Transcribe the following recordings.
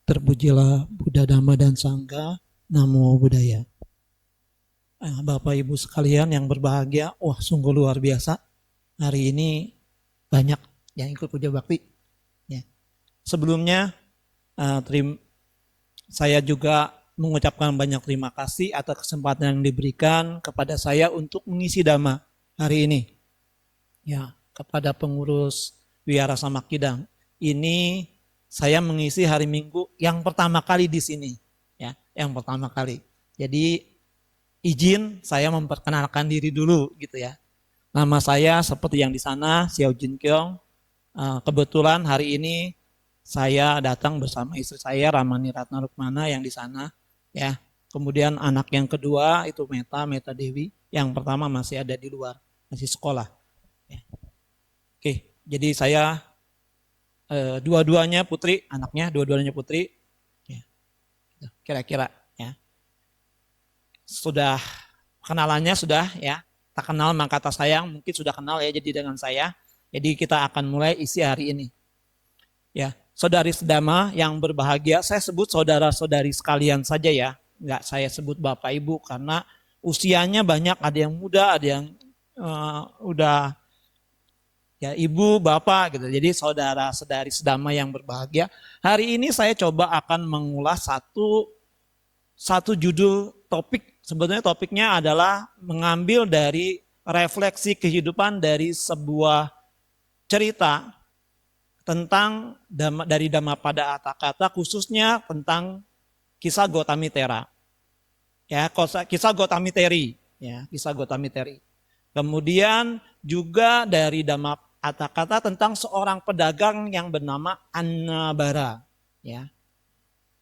Terpujilah Buddha Dhamma dan Sangha. Namo Buddhaya. Bapak Ibu sekalian yang berbahagia, wah sungguh luar biasa. Hari ini banyak yang ikut puja bakti. Ya. Sebelumnya saya juga mengucapkan banyak terima kasih atas kesempatan yang diberikan kepada saya untuk mengisi Dhamma hari ini. Ya, kepada pengurus Wihara Samakidang. Ini saya mengisi hari Minggu yang pertama kali di sini, ya, yang pertama kali. Jadi izin saya memperkenalkan diri dulu gitu ya. Nama saya seperti yang di sana, Xiao Jin Kyong. Kebetulan hari ini saya datang bersama istri saya Ramani Ratna Rukmana yang di sana, ya. Kemudian anak yang kedua itu Meta Dewi. Yang pertama masih ada di luar, masih sekolah. Ya. Oke, jadi saya dua-duanya putri, anaknya dua-duanya putri. Ya. Kira-kira ya. Sudah kenalannya sudah ya, tak kenal maka tak sayang, mungkin sudah kenal ya jadi dengan saya. Jadi kita akan mulai isi hari ini. Ya, saudari sedama yang berbahagia, saya sebut saudara-saudari sekalian saja ya. Enggak saya sebut Bapak Ibu karena usianya banyak, ada yang muda, ada yang udah ya ibu, bapak gitu. Jadi saudara-saudari sedama yang berbahagia. Hari ini saya coba akan mengulas satu judul topik. Sebetulnya topiknya adalah mengambil dari refleksi kehidupan dari sebuah cerita tentang dari Dhammapada Atthakatha, khususnya tentang kisah Gotami Tera. Ya, kisah Gotami Teri, ya, kisah Gotami Teri. Kemudian juga dari Dhamma Atthakatha tentang seorang pedagang yang bernama Annabara, ya.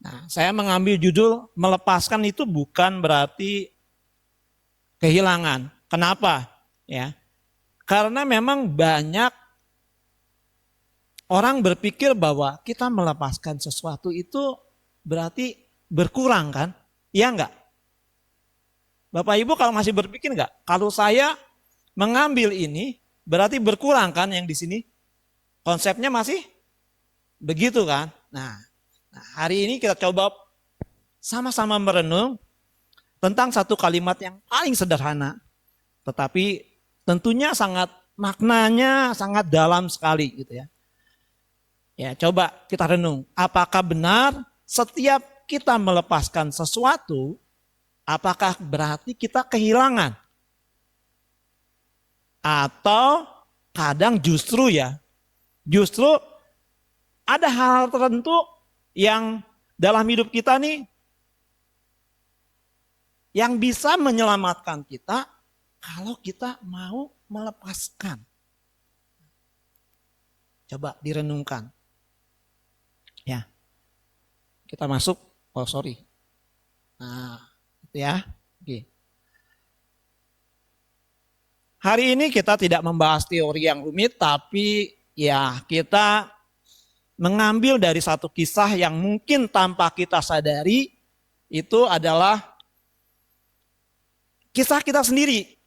Nah, saya mengambil judul melepaskan itu bukan berarti kehilangan. Kenapa? Ya. Karena memang banyak orang berpikir bahwa kita melepaskan sesuatu itu berarti berkurang kan? Iya enggak? Bapak Ibu kalau masih berpikir enggak? Kalau saya mengambil ini berarti berkurang kan yang di sini? Konsepnya masih begitu kan? Nah, hari ini kita coba sama-sama merenung tentang satu kalimat yang paling sederhana, tetapi tentunya maknanya sangat dalam sekali gitu ya. Ya, coba kita renung. Apakah benar setiap kita melepaskan sesuatu, apakah berarti kita kehilangan? Atau kadang justru ada hal tertentu yang dalam hidup kita nih yang bisa menyelamatkan kita kalau kita mau melepaskan. Coba direnungkan. Ya. Kita masuk. Oh, sorry. Nah, itu ya. Oke. Hari ini kita tidak membahas teori yang rumit, tapi ya kita mengambil dari satu kisah yang mungkin tanpa kita sadari itu adalah kisah kita sendiri.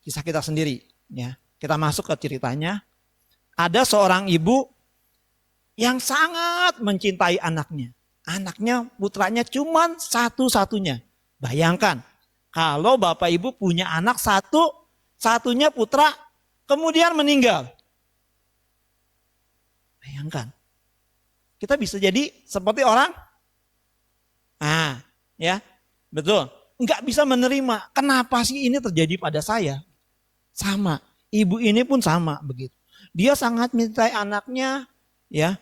Kisah kita sendiri. Ya. Kita masuk ke ceritanya. Ada seorang ibu yang sangat mencintai anaknya. Anaknya, putranya cuma satu-satunya. Bayangkan, kalau Bapak Ibu punya anak satunya putra, kemudian meninggal. Bayangkan. Kita bisa jadi seperti orang, ya, betul. Enggak bisa menerima, kenapa sih ini terjadi pada saya? Sama, ibu ini pun sama begitu. Dia sangat mencintai anaknya, ya.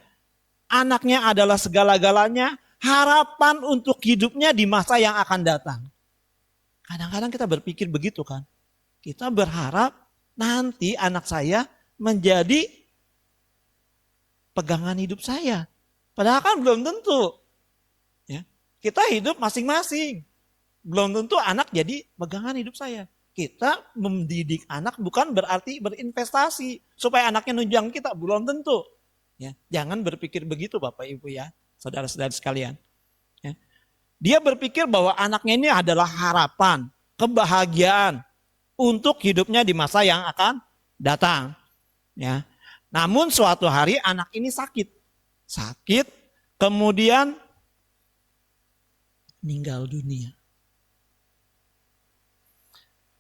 Anaknya adalah segala-galanya, harapan untuk hidupnya di masa yang akan datang. Kadang-kadang kita berpikir begitu kan. Kita berharap nanti anak saya menjadi pegangan hidup saya. Padahal kan belum tentu. Ya. Kita hidup masing-masing. Belum tentu anak jadi pegangan hidup saya. Kita mendidik anak bukan berarti berinvestasi supaya anaknya nunjang kita, belum tentu. Ya, jangan berpikir begitu Bapak Ibu ya, saudara-saudara sekalian. Ya. Dia berpikir bahwa anaknya ini adalah harapan, kebahagiaan untuk hidupnya di masa yang akan datang. Ya. Namun suatu hari anak ini sakit, kemudian meninggal dunia.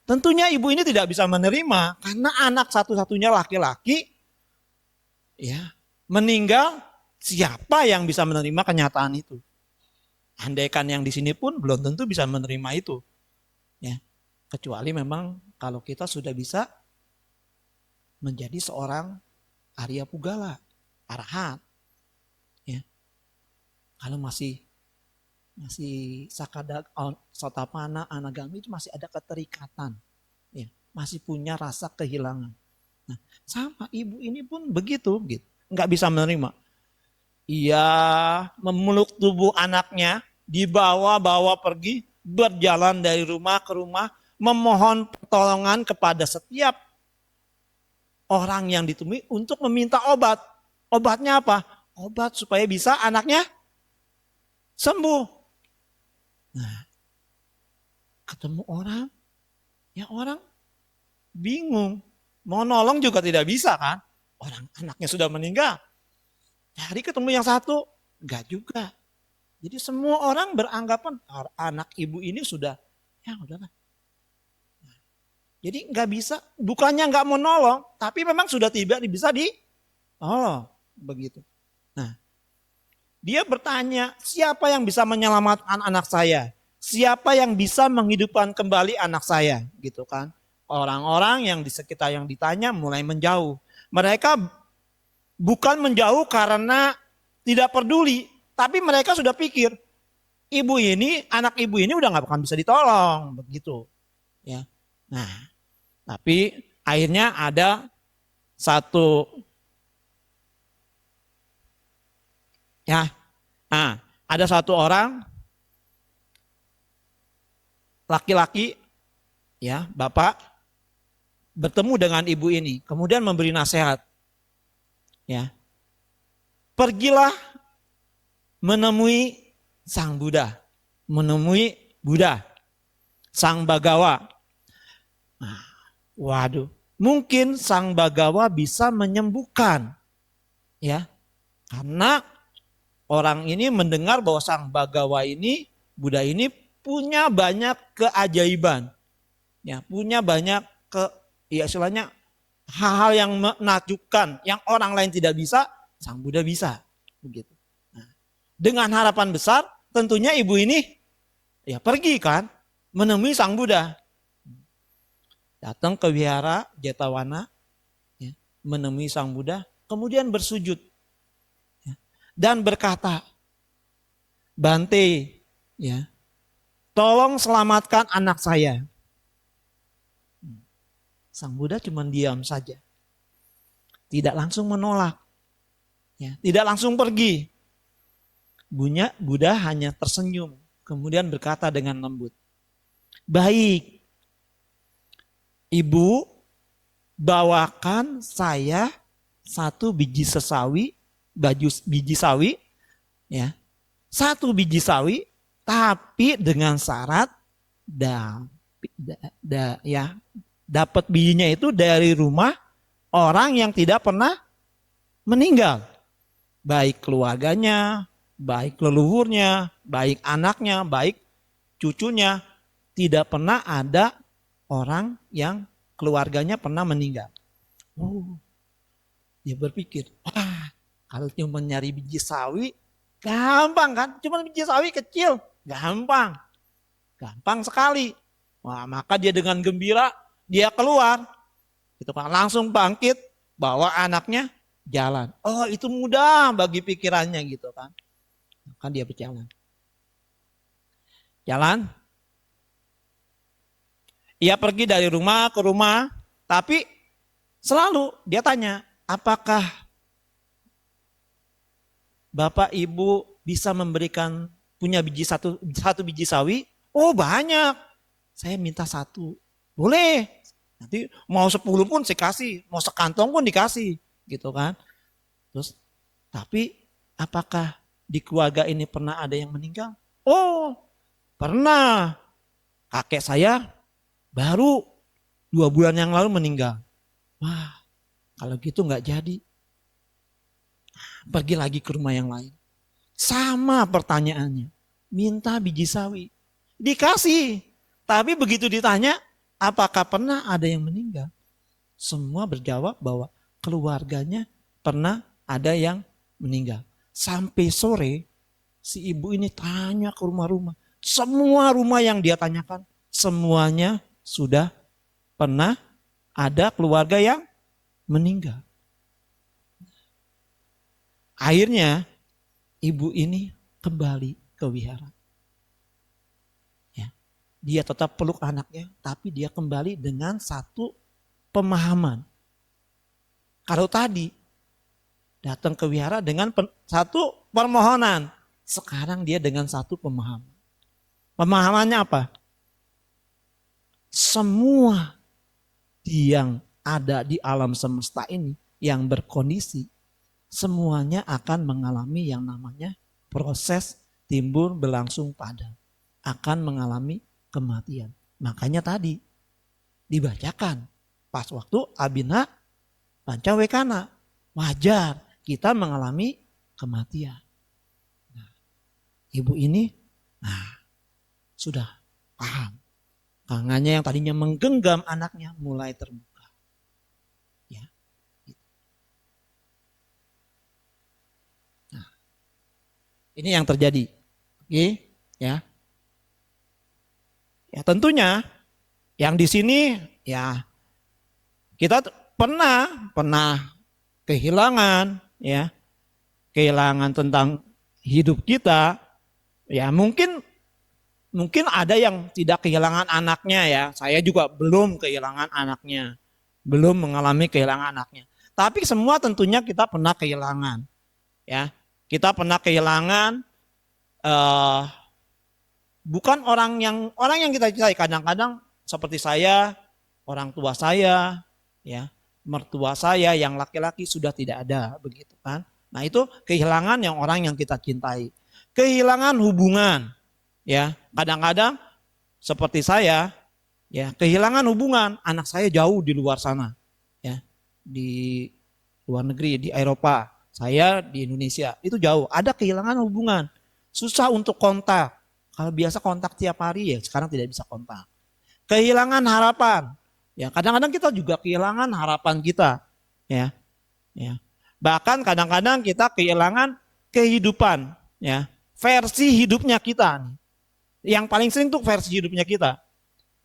Tentunya ibu ini tidak bisa menerima karena anak satu-satunya laki-laki ya meninggal, siapa yang bisa menerima kenyataan itu? Andaikan yang di sini pun belum tentu bisa menerima itu. Ya. Kecuali memang kalau kita sudah bisa menjadi seorang Arya Pugala, arahat. Ya. Kalau masih sakada sotapana anagami itu masih ada keterikatan, ya, masih punya rasa kehilangan. Nah, sama ibu ini pun begitu, gitu, nggak bisa menerima. Ia memeluk tubuh anaknya, dibawa-bawa pergi, berjalan dari rumah ke rumah, memohon pertolongan kepada setiap orang yang ditemui untuk meminta obat. Obatnya apa? Obat supaya bisa anaknya sembuh. Nah, ketemu orang, ya orang bingung. Mau nolong juga tidak bisa kan. Orang anaknya sudah meninggal. Hari ketemu yang satu, enggak juga. Jadi semua orang beranggapan anak ibu ini sudah, ya udahlah. Jadi enggak bisa, bukannya enggak mau nolong, tapi memang sudah tidak bisa ditolong. Begitu. Nah, dia bertanya, siapa yang bisa menyelamatkan anak saya? Siapa yang bisa menghidupkan kembali anak saya? Gitu kan. Orang-orang yang di sekitar yang ditanya mulai menjauh. Mereka bukan menjauh karena tidak peduli. Tapi mereka sudah pikir, anak ibu ini udah gak akan bisa ditolong. Begitu. Ya. Nah, tapi akhirnya ada satu ada satu orang laki-laki, ya, bapak bertemu dengan ibu ini, kemudian memberi nasihat, ya, pergilah menemui Sang Buddha, menemui Buddha, Sang Bagawa. Nah, waduh, mungkin Sang Bagawa bisa menyembuhkan, ya, karena orang ini mendengar bahwa Sang Bagawa ini, Buddha ini punya banyak keajaiban. Ya, punya banyak istilahnya hal-hal yang menakjubkan, yang orang lain tidak bisa, Sang Buddha bisa. Begitu. Nah, dengan harapan besar, tentunya ibu ini ya pergi kan, menemui Sang Buddha. Datang ke wihara Jetawana, ya, menemui Sang Buddha, kemudian bersujud. Dan berkata, Bante, ya, tolong selamatkan anak saya. Sang Buddha cuma diam saja, tidak langsung menolak, ya, tidak langsung pergi. Buddha hanya tersenyum, kemudian berkata dengan lembut, baik, ibu, bawakan saya satu biji sesawi, biji sawi, ya, satu biji sawi, tapi dengan syarat ya, dapat bijinya itu dari rumah orang yang tidak pernah meninggal, baik keluarganya, baik leluhurnya, baik anaknya, baik cucunya, tidak pernah ada orang yang keluarganya pernah meninggal. Dia berpikir, kalau cuma nyari biji sawi, gampang kan? Cuma biji sawi kecil, gampang. Gampang sekali. Wah, maka dia dengan gembira, dia keluar. Itu kan langsung bangkit, bawa anaknya jalan. Oh, itu mudah bagi pikirannya gitu kan. Maka dia berjalan. Jalan. Ia pergi dari rumah ke rumah, tapi selalu dia tanya, apakah Bapak Ibu bisa memberikan punya biji satu biji sawi? Oh banyak, saya minta satu. Boleh, nanti mau 10 pun saya kasih, mau sekantong pun dikasih, gitu kan. Terus, tapi apakah di keluarga ini pernah ada yang meninggal? Oh, pernah. Kakek saya baru 2 bulan yang lalu meninggal. Wah, kalau gitu nggak jadi. Pergi lagi ke rumah yang lain. Sama pertanyaannya. minta biji sawi. Dikasih. Tapi begitu ditanya, apakah pernah ada yang meninggal? Semua berjawab bahwa keluarganya pernah ada yang meninggal. Sampai sore, si ibu ini tanya ke rumah-rumah. Semua rumah yang dia tanyakan, semuanya sudah pernah ada keluarga yang meninggal. Akhirnya, ibu ini kembali ke wihara. Ya, dia tetap peluk anaknya, tapi dia kembali dengan satu pemahaman. Kalau tadi datang ke wihara dengan satu permohonan, sekarang dia dengan satu pemahaman. Pemahamannya apa? Semua yang ada di alam semesta ini yang berkondisi, semuanya akan mengalami yang namanya proses timbul berlangsung padam. Akan mengalami kematian. Makanya tadi dibacakan pas waktu Abhina Pancawekana. Wajar kita mengalami kematian. Nah, ibu ini sudah paham. Tangannya yang tadinya menggenggam anaknya mulai terbuka. Ya. Nah, ini yang terjadi. Oke, ya. Ya tentunya yang di sini ya kita pernah kehilangan, ya, kehilangan tentang hidup kita. Ya mungkin ada yang tidak kehilangan anaknya ya. Saya juga belum kehilangan anaknya. Belum mengalami kehilangan anaknya. Tapi semua tentunya kita pernah kehilangan. Ya, kita pernah kehilangan bukan orang yang kita cintai. Kadang-kadang seperti saya, orang tua saya, ya, mertua saya yang laki-laki sudah tidak ada begitu kan. Nah, itu kehilangan yang orang yang kita cintai. Kehilangan hubungan. Ya, kadang-kadang seperti saya, ya, kehilangan hubungan, anak saya jauh di luar sana, ya, di luar negeri, di Eropa, saya di Indonesia, itu jauh, ada kehilangan hubungan, susah untuk kontak. Kalau biasa kontak tiap hari, ya sekarang tidak bisa kontak. Kehilangan harapan, ya, kadang-kadang kita juga kehilangan harapan kita, ya, ya. Bahkan kadang-kadang kita kehilangan kehidupan, ya, versi hidupnya kita nih. Yang paling sering tuh versi hidupnya kita.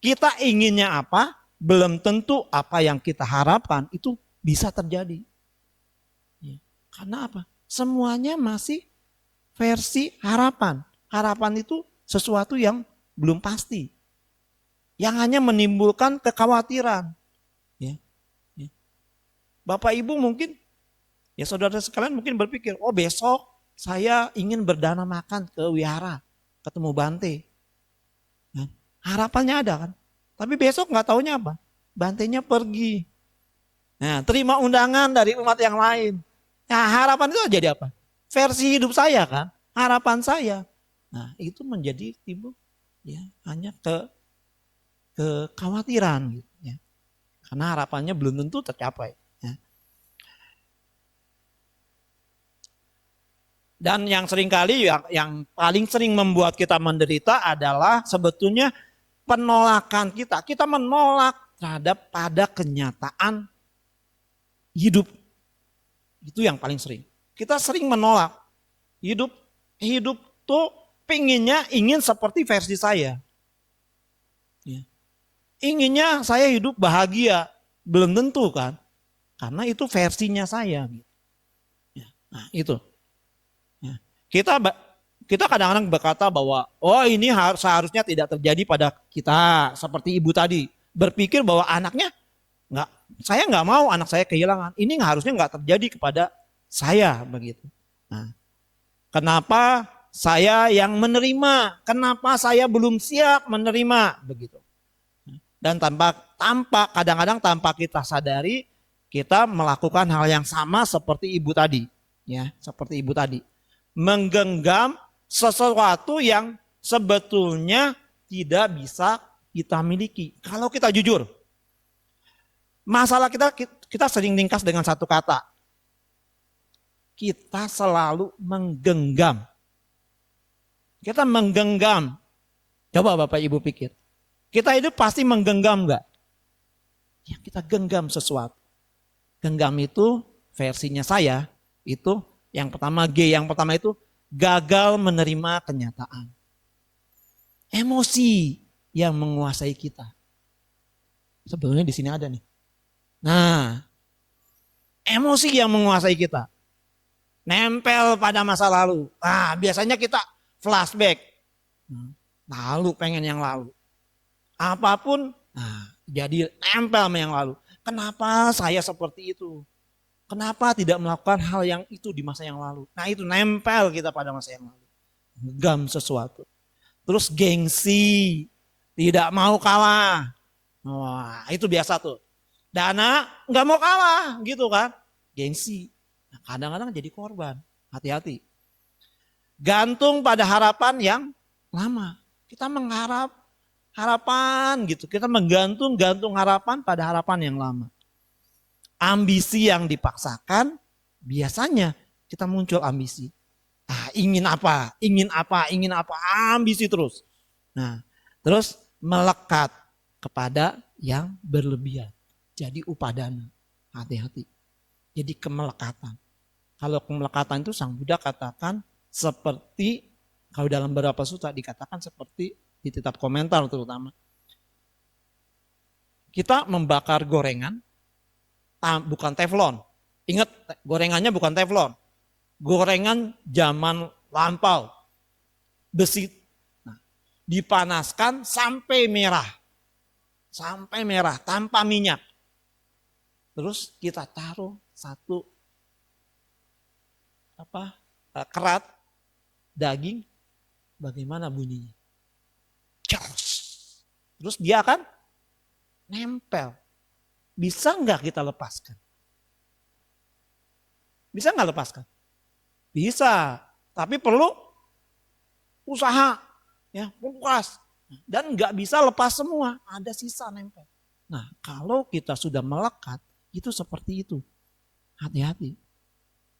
Kita inginnya apa, belum tentu apa yang kita harapkan itu bisa terjadi. Ya. Karena apa? Semuanya masih versi harapan. Harapan itu sesuatu yang belum pasti. Yang hanya menimbulkan kekhawatiran. Ya. Ya. Bapak Ibu mungkin, ya saudara sekalian mungkin berpikir, oh besok saya ingin berdana makan ke wihara. Ketemu Bante. Nah, harapannya ada kan. Tapi besok nggak taunya apa. Bantenya pergi. Nah, terima undangan dari umat yang lain. Nah, harapan itu jadi apa? Versi hidup saya kan. Harapan saya. Nah, itu menjadi timbul ya hanya kekhawatiran gitu ya. Karena harapannya belum tentu tercapai. Ya. Dan yang seringkali yang paling sering membuat kita menderita adalah sebetulnya penolakan kita. Kita menolak terhadap pada kenyataan hidup. Itu yang paling sering. Kita sering menolak. Hidup tuh ingin seperti versi saya. Ya. Inginnya saya hidup bahagia. Belum tentu kan. Karena itu versinya saya. Ya. Nah itu. Kita kadang-kadang berkata bahwa oh ini seharusnya tidak terjadi pada kita seperti ibu tadi berpikir bahwa anaknya saya nggak mau anak saya kehilangan, ini harusnya nggak terjadi kepada saya begitu. Nah, kenapa saya yang menerima? Kenapa saya belum siap menerima begitu? Dan kadang-kadang tanpa kita sadari kita melakukan hal yang sama seperti ibu tadi, ya seperti ibu tadi. Menggenggam sesuatu yang sebetulnya tidak bisa kita miliki. Kalau kita jujur, masalah kita sering ringkas dengan satu kata. Kita selalu menggenggam. Kita menggenggam. Coba Bapak Ibu pikir. Kita itu pasti menggenggam enggak? Ya, kita genggam sesuatu. Genggam itu versinya saya itu yang pertama yang pertama itu gagal menerima kenyataan. Emosi yang menguasai kita. Sebetulnya di sini ada nih. Nah, emosi yang menguasai kita. Nempel pada masa lalu. Nah, biasanya kita flashback. Lalu pengen yang lalu. Apapun, nah, jadi nempel sama yang lalu. Kenapa saya seperti itu? Kenapa tidak melakukan hal yang itu di masa yang lalu? Nah itu nempel kita pada masa yang lalu. Genggam sesuatu. Terus gengsi. Tidak mau kalah. Wah itu biasa tuh. Dana nggak mau kalah gitu kan. Gengsi. Nah, kadang-kadang jadi korban. Hati-hati. Gantung pada harapan yang lama. Kita mengharap harapan gitu. Kita menggantung harapan pada harapan yang lama. Ambisi yang dipaksakan, biasanya kita muncul ambisi. Ingin apa, ambisi terus. Nah, terus melekat kepada yang berlebihan. Jadi upadana, hati-hati. Jadi kemelekatan. Kalau kemelekatan itu Sang Buddha katakan seperti, kalau dalam beberapa sutra dikatakan seperti di kitab komentar terutama. Kita membakar gorengan, bukan teflon. Ingat, gorengannya bukan teflon. Gorengan zaman lampau. Besi. Nah, dipanaskan sampai merah. Sampai merah, tanpa minyak. Terus kita taruh satu kerat daging. Bagaimana bunyinya? Terus dia akan nempel. Bisa nggak kita lepaskan? Bisa nggak lepaskan? Bisa, tapi perlu usaha, ya, puas. Dan nggak bisa lepas semua, ada sisa nempel. Nah, kalau kita sudah melekat, itu seperti itu. Hati-hati.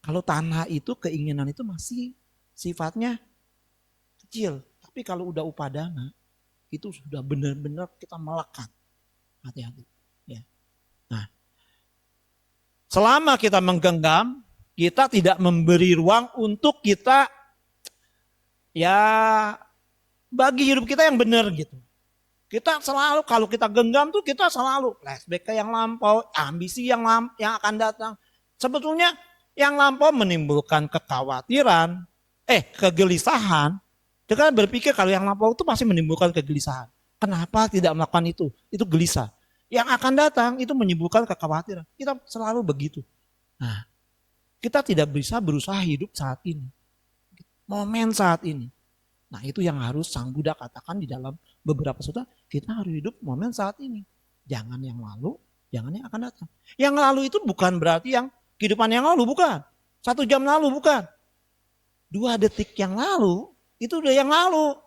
Kalau tanah itu, keinginan itu masih sifatnya kecil. Tapi kalau udah upadana, itu sudah benar-benar kita melekat. Hati-hati. Ya. Nah, selama kita menggenggam, kita tidak memberi ruang untuk kita ya bagi hidup kita yang benar gitu. Kita selalu kalau kita genggam tuh kita selalu flashback ke yang lampau, ambisi yang akan datang. Sebetulnya yang lampau menimbulkan kekhawatiran, kegelisahan. Kita berpikir kalau yang lampau itu pasti menimbulkan kegelisahan. Kenapa tidak melakukan itu? Itu gelisah. Yang akan datang itu menimbulkan kekhawatiran. Kita selalu begitu. Nah, kita tidak bisa berusaha hidup saat ini. Momen saat ini. Nah itu yang harus Sang Buddha katakan di dalam beberapa sutra. Kita harus hidup momen saat ini. Jangan yang lalu, jangan yang akan datang. Yang lalu itu bukan berarti yang kehidupan yang lalu, bukan. 1 jam lalu, bukan. 2 detik yang lalu, itu udah yang lalu.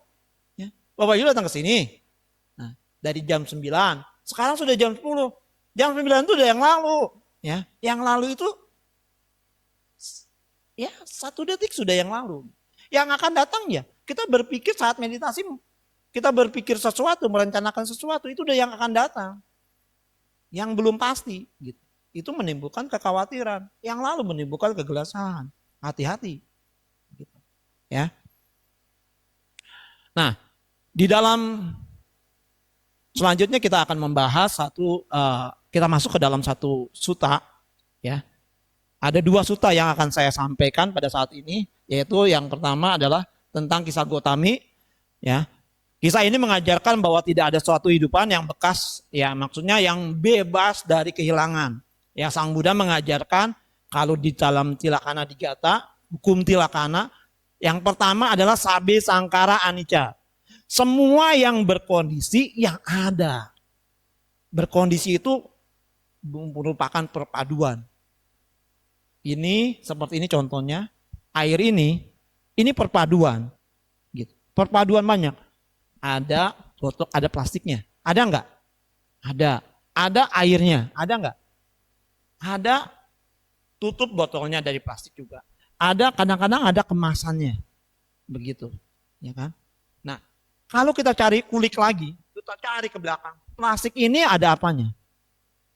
Ya. Bapak Ibu datang ke sini. Nah, dari jam 9, sekarang sudah jam 10. Jam 9 itu udah yang lalu. Ya. Yang lalu itu ya 1 detik sudah yang lalu. Yang akan datang ya, kita berpikir saat meditasi, kita berpikir sesuatu, merencanakan sesuatu, itu udah yang akan datang. Yang belum pasti. Gitu. Itu menimbulkan kekhawatiran. Yang lalu menimbulkan kegelisahan. Hati-hati. Gitu. Ya. Nah, di dalam selanjutnya kita akan membahas kita masuk ke dalam satu sutta. Ya. Ada 2 sutta yang akan saya sampaikan pada saat ini, yaitu yang pertama adalah tentang kisah Gotami. Ya, kisah ini mengajarkan bahwa tidak ada suatu kehidupan yang bekas, ya maksudnya yang bebas dari kehilangan. Ya, Sang Buddha mengajarkan kalau di dalam Tilakkhana Digata, hukum Tilakkhana, yang pertama adalah Sabe Sangkara Anicca. Semua yang berkondisi yang ada. Berkondisi itu merupakan perpaduan. Ini seperti ini contohnya, air ini perpaduan, gitu. Perpaduan banyak. Ada botol, ada plastiknya, ada enggak? Ada. Ada airnya, ada enggak? Ada tutup botolnya dari plastik juga. Ada kadang-kadang ada kemasannya, begitu. ya kan? Nah, kalau kita cari kulik lagi, kita cari ke belakang, plastik ini ada apanya?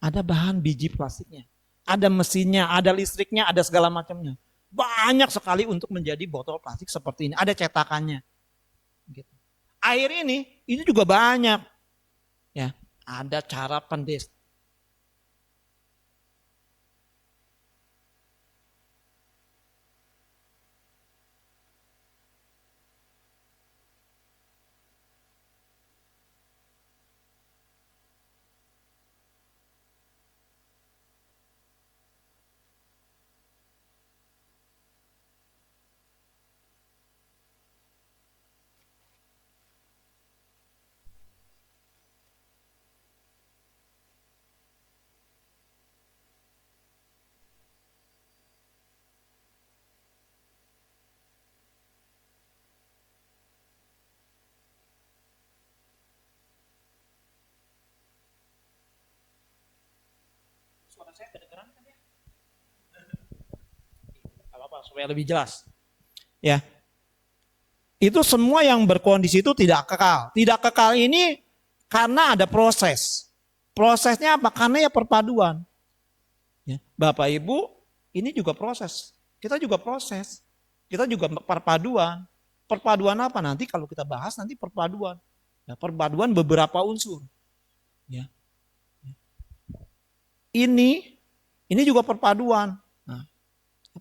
Ada bahan biji plastiknya, ada mesinnya, ada listriknya, ada segala macamnya. Banyak sekali untuk menjadi botol plastik seperti ini, ada cetakannya. Gitu. Air ini juga banyak, ya. Ada cara pendes. Suara saya kedengeran kan ya? Apa supaya lebih jelas. Ya, itu semua yang berkondisi itu tidak kekal. Tidak kekal ini karena ada proses. Prosesnya apa? Karena ya perpaduan. Ya, Bapak Ibu, ini juga proses. Kita juga proses. Kita juga perpaduan. Perpaduan apa nanti kalau kita bahas nanti perpaduan. Ya, perpaduan beberapa unsur. Ya. Ini juga perpaduan. Nah,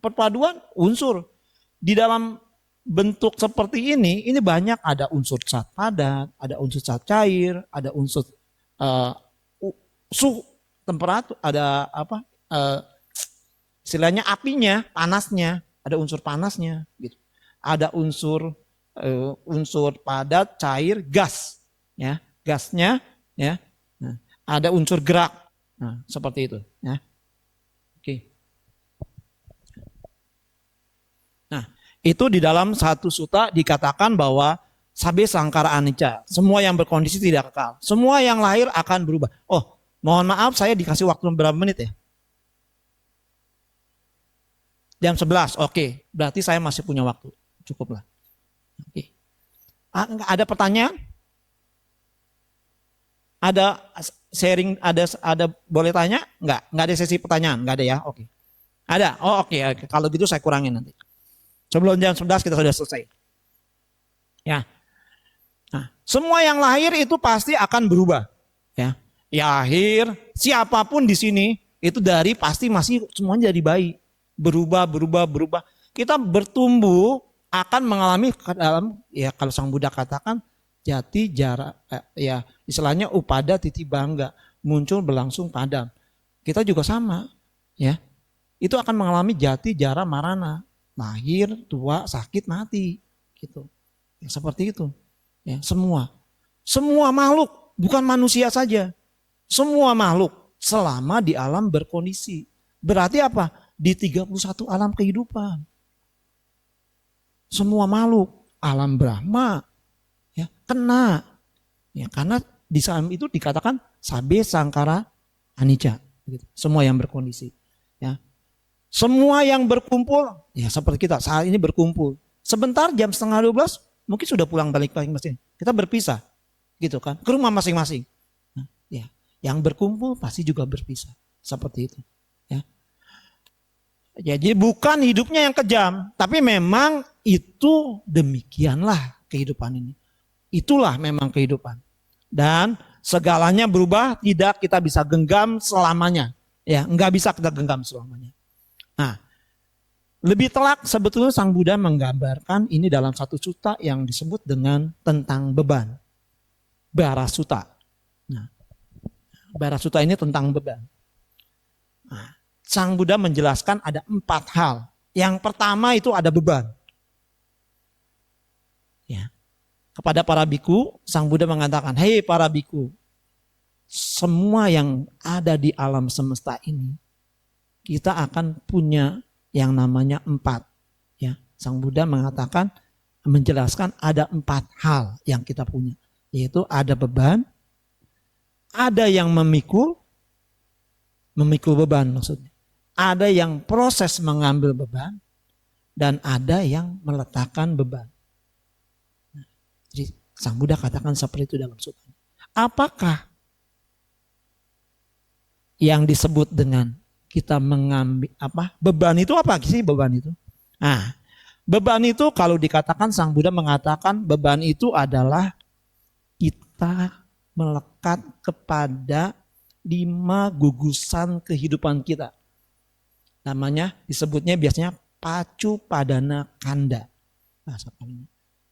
perpaduan unsur. Di dalam bentuk seperti ini banyak, ada unsur zat padat, ada unsur zat cair, ada unsur suhu, temperatur, ada apa? Istilahnya apinya, panasnya, ada unsur panasnya, gitu. Ada unsur padat, cair, gas, ya, gasnya, ya. Nah, ada unsur gerak, nah seperti itu, ya. Oke. Nah, itu di dalam satu suta dikatakan bahwa sabe sangkara anicca, semua yang berkondisi tidak kekal, semua yang lahir akan berubah. Oh, mohon maaf saya dikasih waktu berapa menit ya? Jam 11, oke. Berarti saya masih punya waktu, cukup lah. Oke. Ada pertanyaan? Ada sharing, ada boleh tanya? Enggak ada sesi pertanyaan, enggak ada ya? Oke. Ada? Oh oke. Kalau gitu saya kurangin nanti. Sebelum jam 11 kita sudah selesai. Ya. Nah, semua yang lahir itu pasti akan berubah. Ya. Lahir, siapapun di sini itu dari pasti masih semuanya jadi bayi. Berubah. Kita bertumbuh akan mengalami dalam, ya kalau Sang Buddha katakan jati jara, ya istilahnya upada titi bangga, muncul berlangsung padam. Kita juga sama, ya. Itu akan mengalami jati jara marana, lahir, tua, sakit, mati, gitu. Ya, seperti itu. Ya, semua makhluk, bukan manusia saja. Semua makhluk selama di alam berkondisi. Berarti apa? Di 31 alam kehidupan. Semua makhluk, alam Brahma, ya, kena. Ya, karena di saat itu dikatakan sabe sangkara anicca, gitu. Semua yang berkondisi, ya. Semua yang berkumpul, ya seperti kita saat ini berkumpul. Sebentar jam 11:30 mungkin sudah pulang balik masing-masing. Kita berpisah, gitu kan, ke rumah masing-masing. Nah, ya, yang berkumpul pasti juga berpisah, seperti itu. Ya. Jadi bukan hidupnya yang kejam, tapi memang itu demikianlah kehidupan ini. Itulah memang kehidupan. Dan segalanya berubah, tidak kita bisa genggam selamanya. Ya, enggak bisa kita genggam selamanya. Nah, lebih telak sebetulnya Sang Buddha menggambarkan ini dalam satu sutta yang disebut dengan tentang beban. Barasuta. Nah, Barasuta ini tentang beban. Nah, Sang Buddha menjelaskan ada 4 hal. Yang pertama itu ada beban. Ya. Kepada para biku, Sang Buddha mengatakan, hei para biku, semua yang ada di alam semesta ini, kita akan punya yang namanya 4. Ya. Sang Buddha mengatakan, menjelaskan ada 4 hal yang kita punya. Yaitu ada beban, ada yang memikul beban maksudnya. Ada yang proses mengambil beban, dan ada yang meletakkan beban. Jadi Sang Buddha katakan seperti itu dalam sutanya. Apakah yang disebut dengan kita mengambil beban itu apa sih beban itu? Nah, beban itu kalau dikatakan Sang Buddha mengatakan beban itu adalah kita melekat kepada 5 gugusan kehidupan kita. Namanya disebutnya biasanya pacu padana kanda. Bahasa Palinya.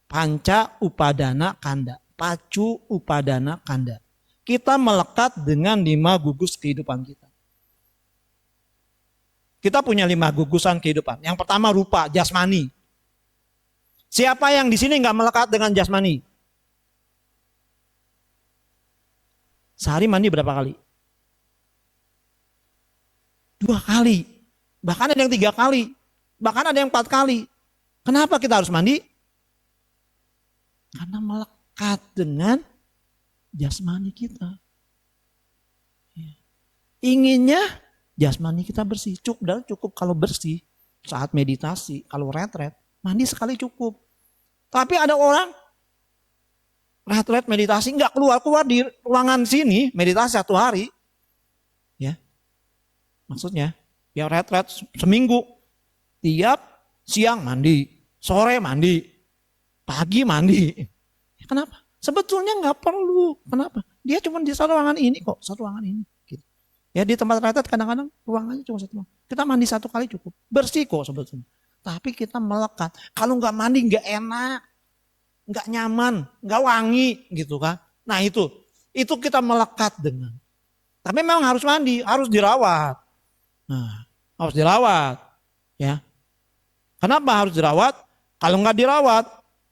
Panca upadana kanda. Pacu upadana kanda. Kita melekat dengan 5 gugus kehidupan kita. Kita punya 5 gugusan kehidupan. Yang pertama rupa, jasmani. Siapa yang di sini nggak melekat dengan jasmani? Sehari mandi berapa kali? 2 kali. Bahkan ada yang 3 kali. Bahkan ada yang 4 kali. Kenapa kita harus mandi? Karena melekat dengan jasmani kita. Inginnya jasmani kita bersih. Cukup kalau bersih. Saat meditasi, kalau retret, mandi sekali cukup. Tapi ada orang retret meditasi nggak keluar di ruangan sini, meditasi 1 hari. Ya. Maksudnya, ya retret seminggu. Tiap siang mandi, sore mandi, pagi mandi. Kenapa? Sebetulnya nggak perlu. Kenapa? Dia cuma di satu ruangan ini kok, satu ruangan ini. Gitu. Ya di tempat retret kadang-kadang ruangannya cuma 1. Kita mandi 1 kali cukup. Bersih kok sebetulnya. Tapi kita melekat. Kalau nggak mandi nggak enak, nggak nyaman, nggak wangi gitu kan. Nah itu kita melekat dengan. Tapi memang harus mandi, harus dirawat. Nah, harus dirawat. Ya. Kenapa harus dirawat? Kalau nggak dirawat,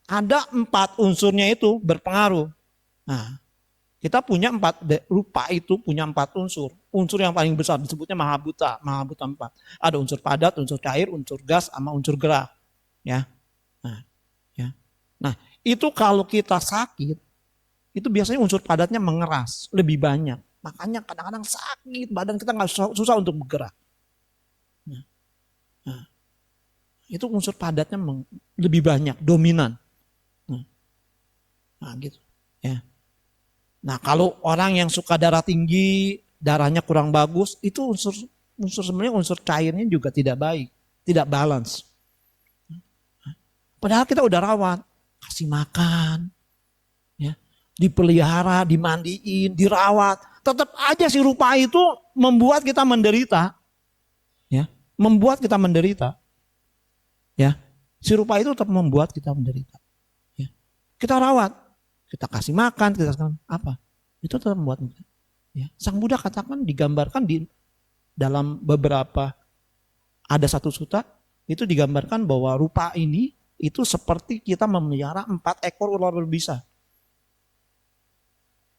ada 4 unsurnya itu berpengaruh. Nah, kita punya 4, rupa itu punya 4 unsur. Unsur yang paling besar disebutnya Mahabhuta 4. Ada unsur padat, unsur cair, unsur gas, sama unsur gerak. Ya. Nah, itu kalau kita sakit, itu biasanya unsur padatnya mengeras, lebih banyak. Makanya kadang-kadang sakit, badan kita nggak susah untuk bergerak. Nah, itu unsur padatnya lebih banyak, dominan. Nah, gitu. Ya. Nah, kalau orang yang suka darah tinggi, darahnya kurang bagus, itu sebenarnya unsur cairnya juga tidak baik, tidak balance. Padahal kita udah rawat, kasih makan, ya, dipelihara, dimandiin, dirawat, tetap aja si rupa itu membuat kita menderita, ya, membuat kita menderita, ya, si rupa itu tetap membuat kita menderita, ya. Kita rawat, kita kasih makan, kita kasih apa, itu tetap membuat kita. Ya. Sang Buddha katakan digambarkan di dalam beberapa, ada 1 sutta itu digambarkan bahwa rupa ini itu seperti kita memelihara 4 ekor ular berbisa.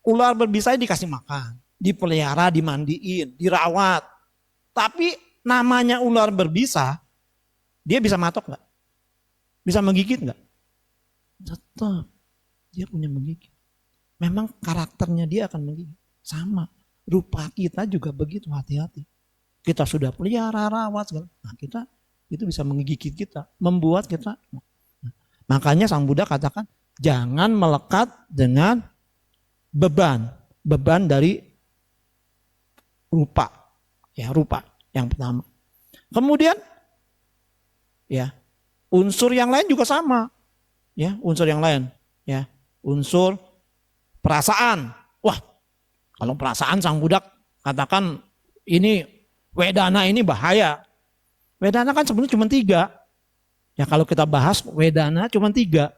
Ular berbisa dikasih makan, dipelihara, dimandiin, dirawat. Tapi namanya ular berbisa, dia bisa matok nggak? Bisa menggigit nggak? Tetap dia punya menggigit. Memang karakternya dia akan menggigit. Sama, rupa kita juga begitu, hati-hati. Kita sudah pelihara, rawat segala. Nah, kita itu bisa menggigit kita, membuat kita. Makanya Sang Buddha katakan jangan melekat dengan beban dari rupa. Ya, rupa yang pertama. Kemudian ya, unsur yang lain juga sama. Ya, unsur yang lain, ya. Unsur perasaan. Wah, kalau perasaan Sang Buddha katakan ini Wedana ini bahaya. Wedana kan sebenarnya cuma 3. Ya kalau kita bahas Wedana cuma 3.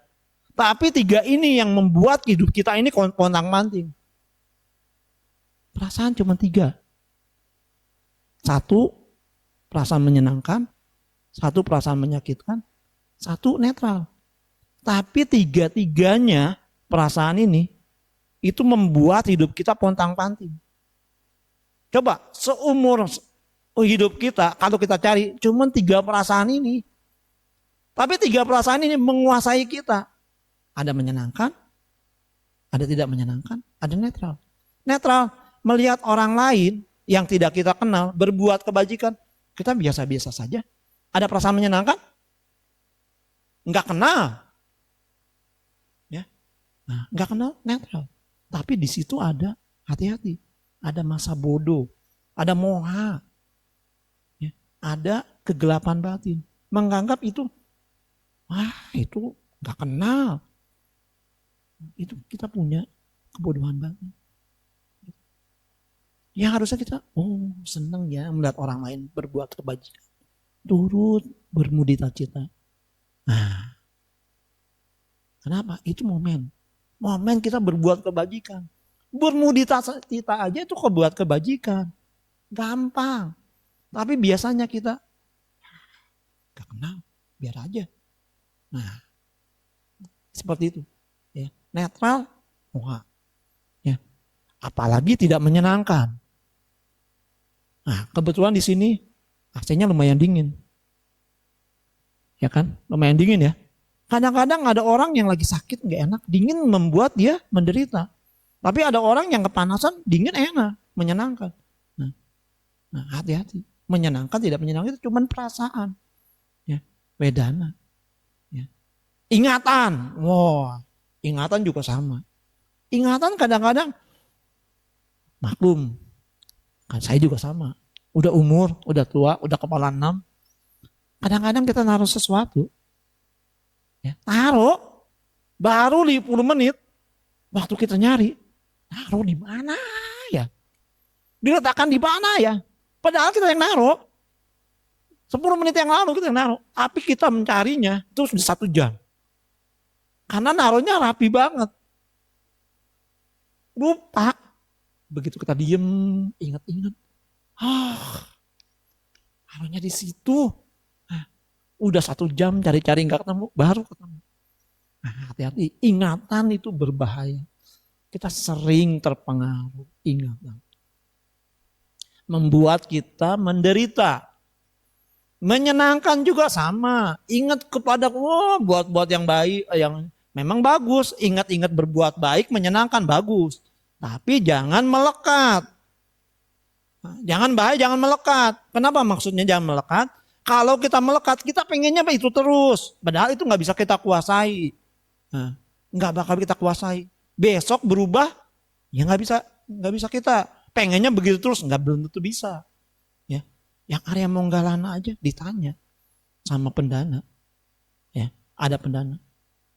Tapi 3 ini yang membuat hidup kita ini pontang-panting. Perasaan cuma 3. 1 perasaan menyenangkan, 1 perasaan menyakitkan, 1 netral. Tapi 3-tiganya perasaan ini itu membuat hidup kita pontang-panting. Coba seumur hidup kita kalau kita cari cuma 3 perasaan ini. Tapi 3 perasaan ini menguasai kita. Ada menyenangkan, ada tidak menyenangkan, ada netral. Netral melihat orang lain yang tidak kita kenal berbuat kebajikan, kita biasa-biasa saja. Ada perasaan menyenangkan? Enggak kenal. Ya. Nah, nggak kenal netral. Tapi di situ ada hati-hati, ada masa bodoh, ada moha, ya, ada kegelapan batin. Menganggap itu, itu nggak kenal. Itu kita punya kebodohan batin. Yang harusnya kita, senang ya melihat orang lain berbuat kebajikan. Turut bermudita cita. Nah, kenapa? Itu momen kita berbuat kebajikan. Bermudita cita aja itu buat kebajikan. Gampang. Tapi biasanya kita gak kenal, biar aja. Nah, seperti itu. Ya, netral, moha. Ya, apalagi tidak menyenangkan. Nah, kebetulan di sini AC-nya lumayan dingin. Ya kan? Lumayan dingin ya. Kadang-kadang ada orang yang lagi sakit gak enak, dingin membuat dia menderita. Tapi ada orang yang kepanasan, dingin enak, menyenangkan. Nah, hati-hati. Menyenangkan, tidak menyenangkan itu cuma perasaan. Ya, wedana. Ya. Ingatan. Ingatan juga sama. Ingatan kadang-kadang maklum. Kan saya juga sama. Udah umur, udah tua, udah kepala 6. Kadang-kadang kita naruh sesuatu. Ya, taruh baru 50 menit waktu kita nyari, taruh di mana ya? Diletakkan di mana ya? Padahal kita yang naruh. 10 menit yang lalu kita yang naruh, tapi kita mencarinya itu sudah 1 jam. Karena naruhnya rapi banget. Lupa. Begitu kita diem, ingat-ingat. Naruhnya di situ. Udah 1 jam cari-cari nggak ketemu, baru ketemu. Nah, hati-hati, ingatan itu berbahaya. Kita sering terpengaruh ingatan. Membuat kita menderita. Menyenangkan juga sama. Ingat kepada buat yang baik, yang memang bagus. Ingat-ingat berbuat baik, menyenangkan, bagus. Tapi jangan melekat. Jangan bahaya, jangan melekat. Kenapa maksudnya jangan melekat? Kalau kita melekat, kita pengennya itu terus. Padahal itu nggak bisa kita kuasai. Nah, nggak bakal kita kuasai. Besok berubah, ya nggak bisa kita. Pengennya begitu terus, belum tentu bisa. Ya, yang Arya Monggalana aja ditanya sama pendana. Ya, ada pendana.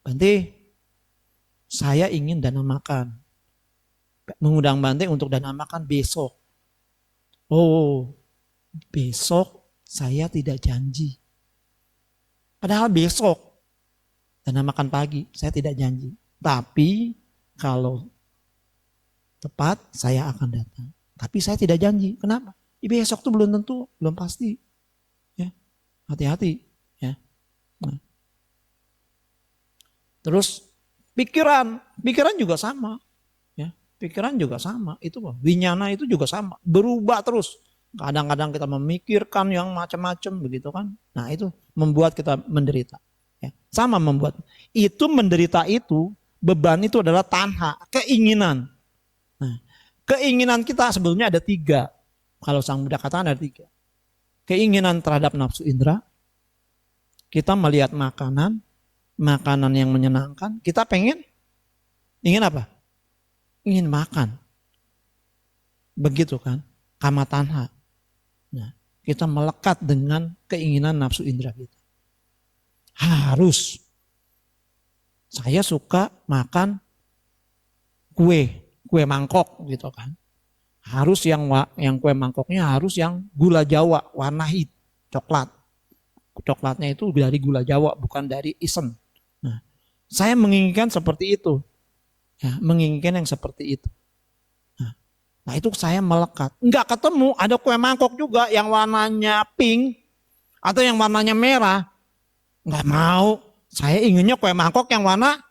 Bante, saya ingin dana makan. Mengundang Bante untuk dana makan besok. Besok saya tidak janji. Padahal besok dana makan pagi saya tidak janji. Tapi kalau tepat saya akan datang. Tapi saya tidak janji. Kenapa? Besok tuh belum tentu, belum pasti. Ya, hati-hati. Ya. Nah. Terus pikiran juga sama. Ya, pikiran juga sama. Itu winyana itu juga sama. Berubah terus. Kadang-kadang kita memikirkan yang macam-macam begitu kan. Nah itu membuat kita menderita. Ya, sama membuat. Itu menderita itu, beban itu adalah tanha, keinginan. Nah, keinginan kita sebelumnya ada 3. Kalau Sang Buddha katakan ada 3. Keinginan terhadap nafsu indera. Kita melihat makanan yang menyenangkan. Kita ingin apa? Ingin makan. Begitu kan. Kama tanha. Nah, kita melekat dengan keinginan nafsu indera kita. Harus. Saya suka makan kue mangkok gitu kan. Harus yang kue mangkoknya harus yang gula Jawa, warna hitam, coklat. Coklatnya itu dari gula Jawa, bukan dari isen. Nah, saya menginginkan seperti itu. Ya, menginginkan yang seperti itu. Nah itu saya melekat. Enggak ketemu, ada kue mangkok juga yang warnanya pink atau yang warnanya merah. Enggak mau. Saya inginnya kue mangkok yang warna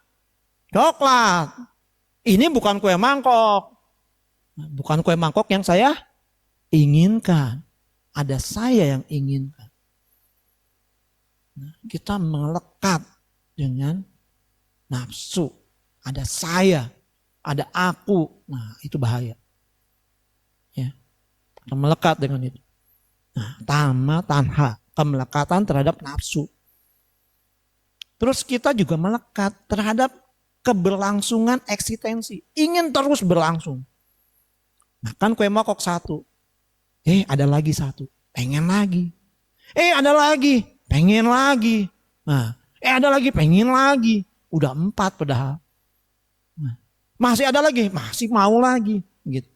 coklat. Ini bukan kue mangkok. Bukan kue mangkok yang saya inginkan. Ada saya yang inginkan. Nah, kita melekat dengan nafsu. Ada saya, ada aku. Nah itu bahaya. Melekat dengan itu. Nah, tama tanha, kemelekatan terhadap nafsu. Terus kita juga melekat terhadap keberlangsungan eksistensi. Ingin terus berlangsung. Makan kue mangkok 1. Ada lagi 1. Pengen lagi. Ada lagi. Pengen lagi. Nah, ada lagi. Pengen lagi. Udah 4 padahal. Nah, masih ada lagi. Masih mau lagi. Gitu.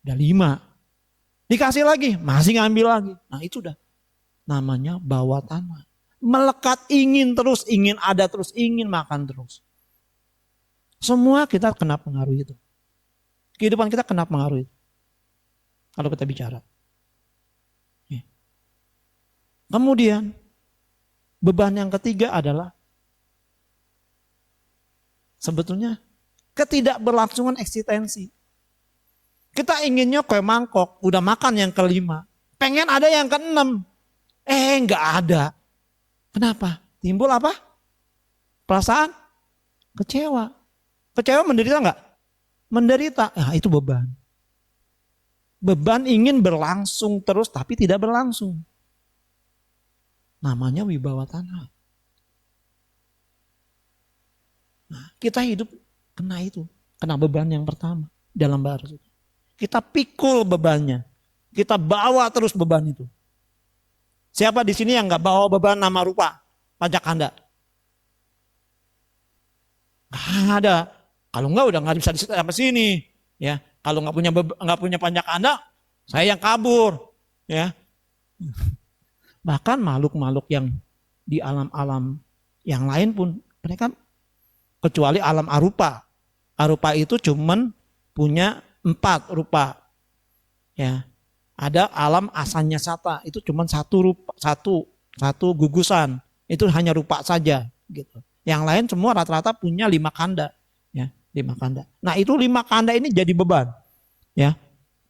Udah 5. Dikasih lagi. Masih ngambil lagi. Nah itu udah. Namanya bawah tanah. Melekat, ingin terus. Ingin ada terus. Ingin makan terus. Semua kita kena pengaruh itu. Kehidupan kita kena pengaruh itu. Kalau kita bicara. Kemudian beban yang ketiga adalah sebetulnya ketidakberlangsungan eksistensi. Kita inginnya kue mangkok, udah makan yang ke-5. Pengen ada yang ke-6. Enggak ada. Kenapa? Timbul apa? Perasaan kecewa. Kecewa menderita enggak? Menderita. Itu beban. Beban ingin berlangsung terus tapi tidak berlangsung. Namanya wibawa tanah. Nah, kita hidup kena itu. Kena beban yang pertama dalam bahasa suci. Kita pikul bebannya. Kita bawa terus beban itu. Siapa di sini yang nggak bawa beban nama rupa? Panjakanda? Nggak ada. Kalau nggak udah nggak bisa sampai sini. Ya, kalau nggak punya panjakanda, saya yang kabur. Ya. Bahkan makhluk-makhluk yang di alam-alam yang lain pun mereka kecuali alam arupa. Arupa itu cuman punya 4 rupa. Ya. Ada alam asanya sata, itu cuman 1 rupa, satu gugusan. Itu hanya rupa saja gitu. Yang lain semua rata-rata punya 5 kanda, ya, 5 kanda. Nah, itu 5 kanda ini jadi beban. Ya.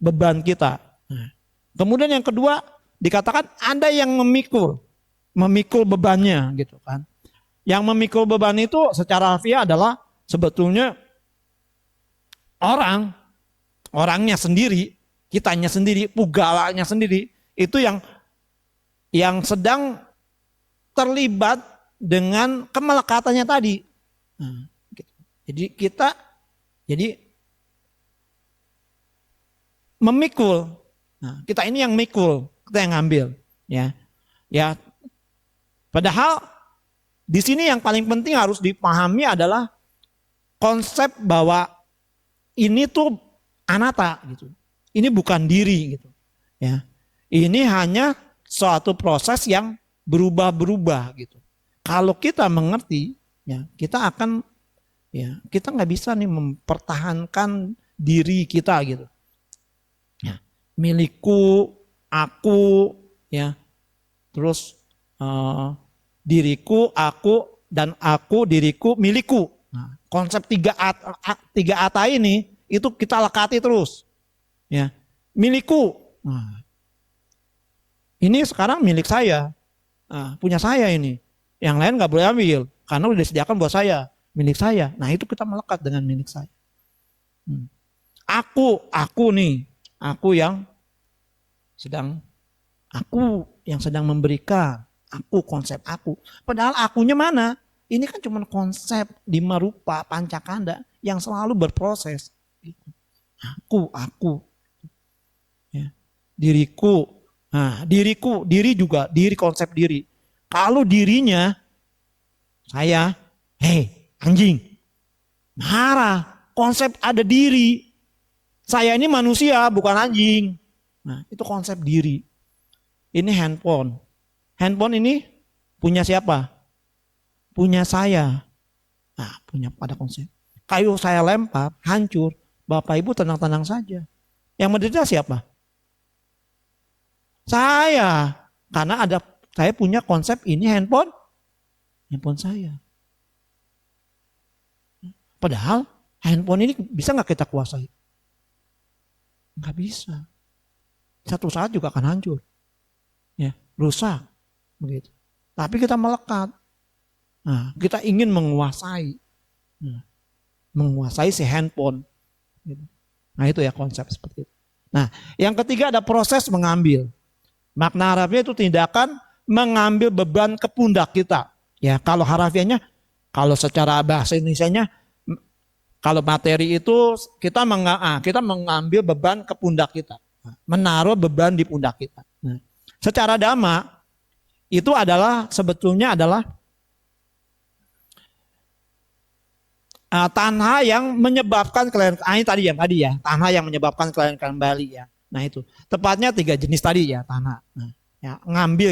Beban kita. Nah. Kemudian yang kedua dikatakan ada yang memikul bebannya gitu kan. Yang memikul beban itu secara harfiah adalah sebetulnya orangnya sendiri, kitanya sendiri, pugalanya sendiri itu yang sedang terlibat dengan kemelekatannya tadi. Nah, gitu. Jadi kita memikul. Nah, kita ini yang mikul. Kita yang ngambil, ya. Padahal di sini yang paling penting harus dipahami adalah konsep bahwa ini tuh anatta gitu. Ini bukan diri gitu. Ya. Ini hanya suatu proses yang berubah-berubah gitu. Kalau kita mengerti, ya, kita akan kita nggak bisa nih mempertahankan diri kita gitu. Ya. Milikku, aku, ya, terus diriku, aku, dan aku, diriku, milikku. Nah, konsep 3 ata ini itu kita lekati terus, ya, milikku. Nah, ini sekarang milik saya, punya saya ini. Yang lain nggak boleh ambil karena udah disediakan buat saya, milik saya. Nah itu kita melekat dengan milik saya. Aku nih, aku yang sedang memberikan, aku konsep aku. Padahal akunya mana? Ini kan cuma konsep 5 rupa pancakanda yang selalu berproses. Aku, ya. Diriku, nah diriku, diri juga, diri konsep diri. Kalau dirinya saya, anjing, marah. Konsep ada diri. Saya ini manusia, bukan anjing. Nah, itu konsep diri. Ini handphone. Handphone ini punya siapa? Punya saya. Nah, punya pada konsep. Kayu saya lempar, hancur. Bapak Ibu tenang-tenang saja. Yang menderita siapa? Saya. Karena saya punya konsep ini handphone saya. Padahal handphone ini bisa nggak kita kuasai? Nggak bisa. Satu saat juga akan hancur, ya, rusak, begitu. Tapi kita melekat. Nah, kita ingin menguasai si handphone. Nah itu ya konsep seperti itu. Nah yang ketiga ada proses mengambil. Makna harafiah itu tindakan mengambil beban ke pundak kita. Ya kalau harafiahnya, kalau secara bahasa Indonesianya Kalau materi itu kita mengambil beban ke pundak kita, menaruh beban di pundak kita. Nah, secara dhamma itu adalah sebetulnya adalah tanha yang menyebabkan kalian ini tadi ya tanha yang menyebabkan kalian kembali ya. Nah itu tepatnya 3 jenis tadi ya tanha. Nah, ya,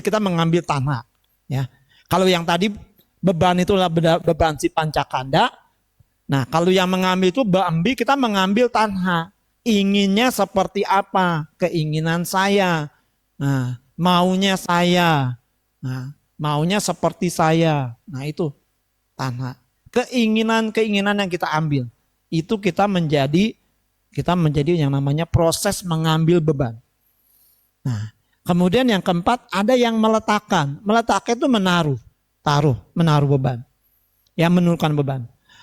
kita mengambil tanha ya. Kalau yang tadi beban itulah beban si pancakanda. Nah, kalau yang mengambil itu kita mengambil tanha. Inginnya seperti apa? Keinginan saya. Nah, maunya saya. Nah, maunya seperti saya. Nah, itu tanha. Keinginan-keinginan yang kita ambil. Itu kita menjadi yang namanya proses mengambil beban. Nah, kemudian yang keempat ada yang meletakkan. Meletakkan itu menaruh beban. Yang menurunkan beban.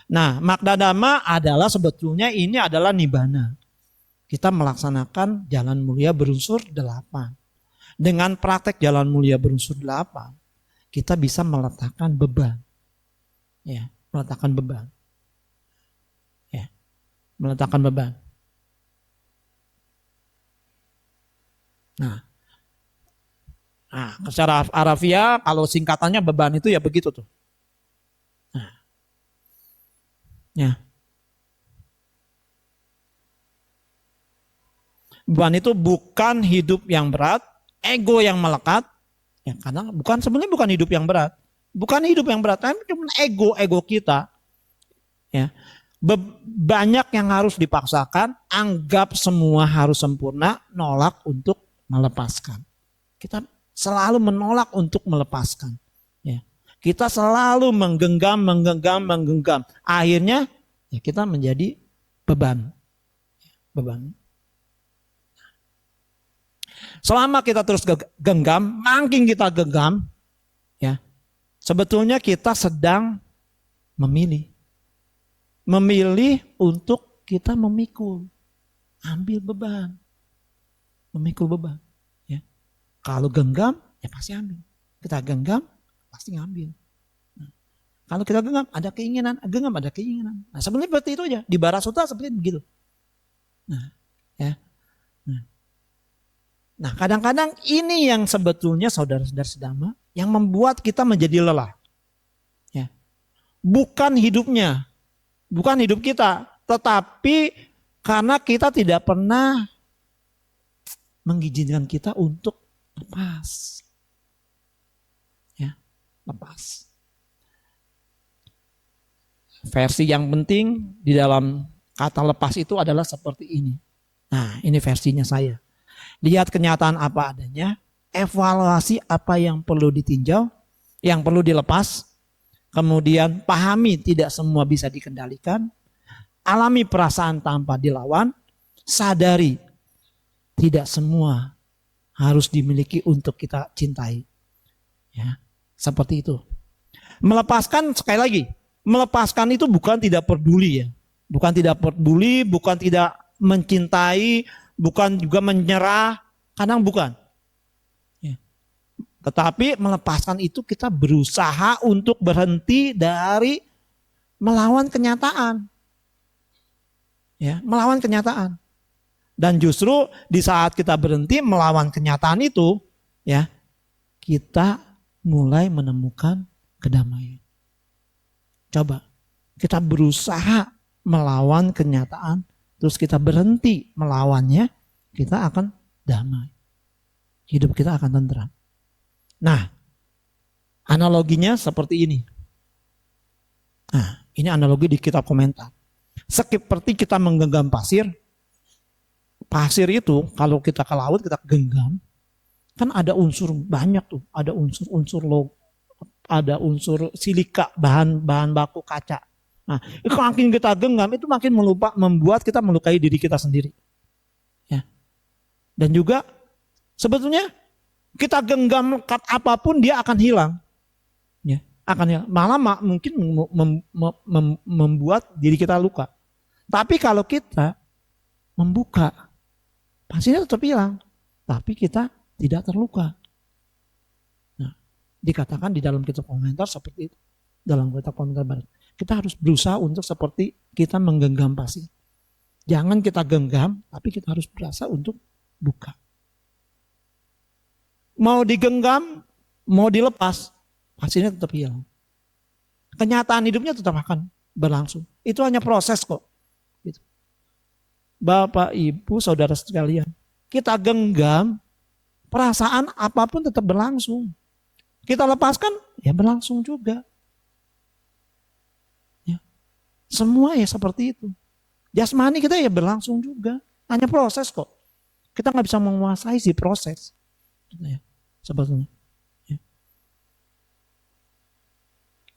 Nah, makna dhamma adalah sebetulnya ini adalah nibbana. Kita melaksanakan jalan mulia berunsur 8. Dengan praktek jalan mulia berunsur 8, kita bisa meletakkan beban. Ya, meletakkan beban. Ya, meletakkan beban. Nah, secara harafiah kalau singkatannya beban itu ya begitu tuh. Ya. Beban itu bukan hidup yang berat, ego yang melekat. Ya, karena sebenarnya bukan hidup yang berat. Bukan hidup yang berat, tapi cuma ego kita. Ya. Banyak yang harus dipaksakan, anggap semua harus sempurna, nolak untuk melepaskan. Kita selalu menolak untuk melepaskan. Ya. Kita selalu menggenggam. Akhirnya ya kita menjadi beban. Selama kita terus genggam, makin kita genggam, ya sebetulnya kita sedang memilih untuk kita memikul, ambil beban, memikul beban. Ya. Kalau genggam, ya pasti ambil. Kita genggam, pasti ngambil. Nah, kalau kita genggam ada keinginan. Nah, sebenarnya seperti itu aja. Di Barasuta seperti begitu. Nah, ya. Nah, kadang-kadang ini yang sebetulnya saudara-saudara sedama yang membuat kita menjadi lelah. Ya. Bukan hidupnya, bukan hidup kita, tetapi karena kita tidak pernah mengizinkan kita untuk lepas. Ya, lepas. Versi yang penting di dalam kata lepas itu adalah seperti ini. Nah, ini versinya saya. Lihat kenyataan apa adanya, evaluasi apa yang perlu ditinjau, yang perlu dilepas, kemudian pahami tidak semua bisa dikendalikan, alami perasaan tanpa dilawan, sadari tidak semua harus dimiliki untuk kita cintai. Ya, seperti itu. Melepaskan sekali lagi, melepaskan itu bukan tidak peduli ya, bukan tidak peduli, bukan tidak mencintai, bukan juga menyerah, kadang bukan. Ya. Tetapi melepaskan itu kita berusaha untuk berhenti dari melawan kenyataan. Ya, melawan kenyataan. Dan justru di saat kita berhenti melawan kenyataan itu, ya, kita mulai menemukan kedamaian. Coba, kita berusaha melawan kenyataan, terus kita berhenti melawannya, kita akan damai. Hidup kita akan tentram. Nah, analoginya seperti ini. Nah, ini analogi di kitab komentar. Seperti kita menggenggam pasir. Pasir itu kalau kita ke laut kita genggam, kan ada unsur banyak tuh. Ada unsur silika, bahan baku kaca. Nah, itu makin kita genggam itu makin membuat kita melukai diri kita sendiri. Ya. Dan juga sebetulnya kita genggam apapun dia akan hilang. Ya, akan hilang. Malah mungkin membuat diri kita luka. Tapi kalau kita membuka, pastinya tetap hilang. Tapi kita tidak terluka. Nah, dikatakan di dalam kitab komentar seperti itu. Dalam kitab komentar barat. kita harus berusaha untuk seperti kita menggenggam pasir. Jangan kita genggam, tapi kita harus berusaha untuk buka. Mau digenggam, mau dilepas, pasirnya tetap hilang. Kenyataan hidupnya tetap akan berlangsung. Itu hanya proses kok. Gitu. Bapak, Ibu, Saudara sekalian, kita genggam, perasaan apapun tetap berlangsung. Kita lepaskan, ya berlangsung juga. Ya. Semua ya seperti itu. Jasmani kita ya berlangsung juga. Hanya proses kok. Kita nggak bisa menguasai si proses. Ya, sebetulnya. Ya.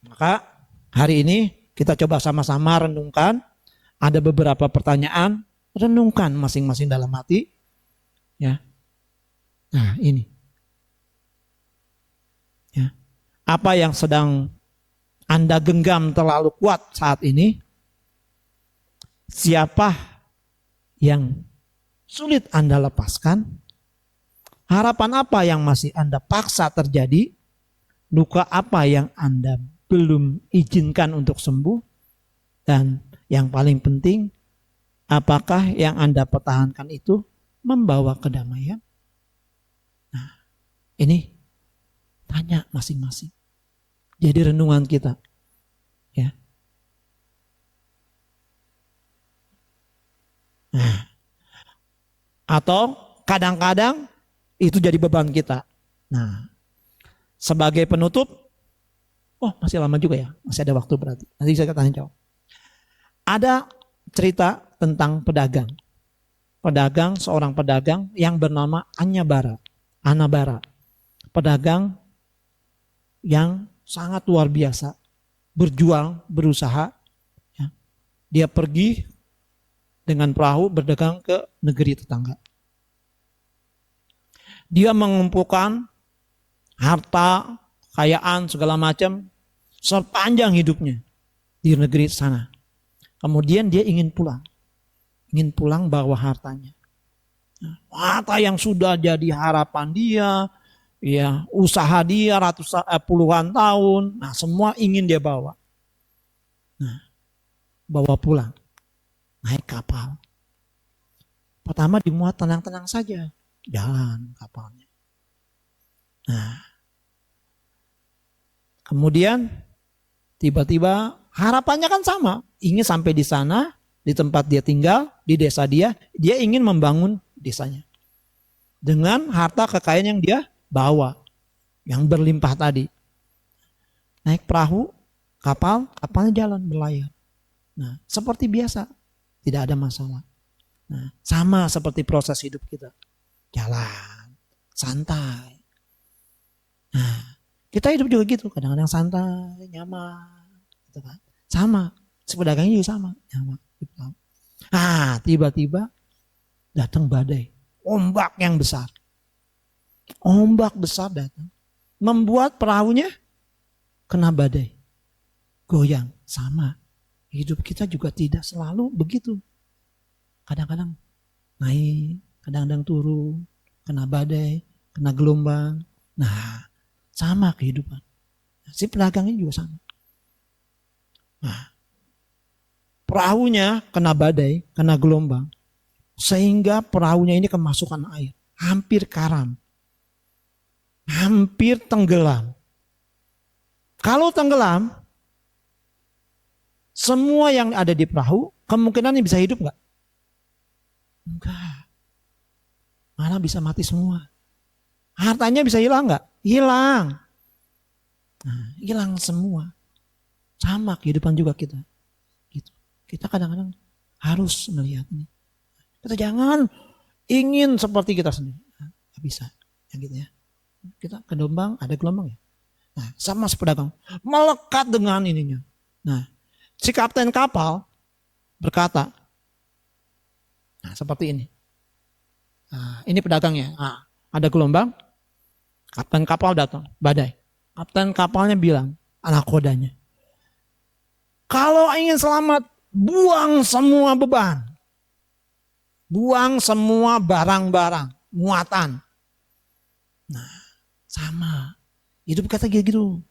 Maka hari ini kita coba sama-sama renungkan. Ada beberapa pertanyaan. Renungkan masing-masing dalam hati. Ya. Nah ini. Ya. Apa yang sedang Anda genggam terlalu kuat saat ini? Siapa yang sulit Anda lepaskan? Harapan apa yang masih Anda paksa terjadi? Luka apa yang Anda belum izinkan untuk sembuh? Dan yang paling penting, apakah yang Anda pertahankan itu membawa kedamaian? Nah, ini tanya masing-masing. Jadi renungan kita. Ya. Nah, atau kadang-kadang itu jadi beban kita. Nah, sebagai penutup, masih lama juga ya, masih ada waktu berarti. Nanti saya tanya jawab. Ada cerita tentang pedagang. Seorang pedagang yang bernama Anabara. Pedagang yang sangat luar biasa, berjuang, berusaha. Ya. Dia pergi dengan perahu berdagang ke negeri tetangga. Dia mengumpulkan harta, kekayaan, segala macam sepanjang hidupnya di negeri sana. Kemudian dia ingin pulang bawa hartanya. Harta yang sudah jadi harapan dia, ya usaha dia puluhan tahun, nah semua ingin dia bawa. Nah, bawa pulang. Naik kapal. Pertama dimuat tenang-tenang saja. Jalan kapalnya. Nah. Kemudian tiba-tiba harapannya kan sama. Ingin sampai di sana, di tempat dia tinggal, di desa dia ingin membangun desanya. Dengan harta kekayaan yang dia bawa. Yang berlimpah tadi. Naik perahu, kapalnya jalan berlayar. Nah, seperti biasa. Tidak ada masalah. Nah, sama seperti proses hidup kita. Jalan, santai. Nah, kita hidup juga gitu. Kadang-kadang santai, nyaman. Gitu kan. Sama. Si pedagangnya juga sama. Nyaman. Nah, tiba-tiba datang badai. Ombak yang besar. Ombak besar datang. Membuat perahunya kena badai. Goyang. Sama. Hidup kita juga tidak selalu begitu. Kadang-kadang naik, kadang-kadang turun, kena badai, kena gelombang. Nah, sama kehidupan. Si pedagangnya juga sama. Nah, perahunya kena badai, kena gelombang. Sehingga perahunya ini kemasukan air. Hampir karam. Hampir tenggelam. Kalau tenggelam, semua yang ada di perahu kemungkinannya bisa hidup enggak? Enggak. Malah bisa mati semua. Hartanya bisa hilang enggak? Hilang. Nah, hilang semua. Sama kehidupan juga kita. Gitu. Kita kadang-kadang harus melihat ini. Kita jangan ingin seperti kita sendiri. Nah, gak bisa. Yang gitu ya. Kita ke gelombang, ada gelombang ya. Nah, sama si pedagang. Melekat dengan ininya. Nah, si kapten kapal berkata, nah seperti ini. Nah, ini pedagangnya. Nah, ada gelombang, kapten kapal datang, badai. Kapten kapalnya bilang, anak kodanya, kalau ingin selamat, buang semua beban. Buang semua barang-barang, muatan. Nah, sama. Hidup kita gitu.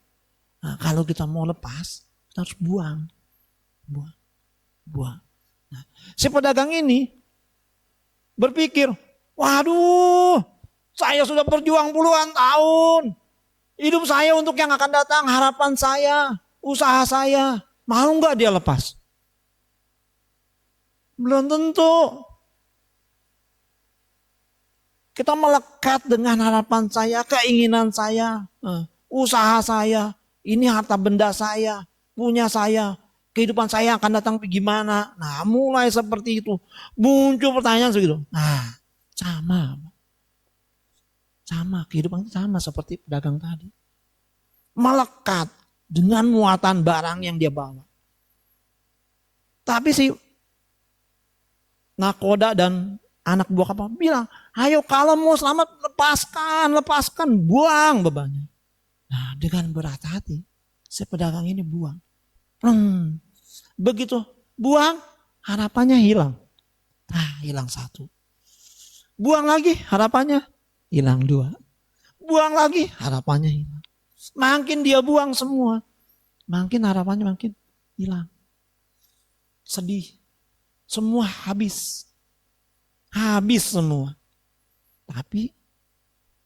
Nah, kalau kita mau lepas, kita harus buang. buang, buang. Nah, si pedagang ini berpikir, waduh, saya sudah berjuang puluhan tahun. Hidup saya untuk yang akan datang, harapan saya, usaha saya. Mau nggak dia lepas? Belum tentu. Kita melekat dengan harapan saya, keinginan saya, usaha saya, ini harta benda saya, punya saya, kehidupan saya akan datang gimana. Nah, mulai seperti itu. Muncul pertanyaan segitu. Nah, sama kehidupan itu sama seperti pedagang tadi. Melekat dengan muatan barang yang dia bawa. Tapi si nakoda dan anak buah kapal bilang, ayo kalau mau selamat lepaskan, buang bebannya. Nah, dengan berat hati, si pedagang ini buang. Begitu buang, harapannya hilang. Nah, hilang satu. Buang lagi, harapannya hilang dua. Buang lagi, harapannya hilang. Makin dia buang semua, makin harapannya makin hilang. Sedih. Semua habis. Habis semua. Tapi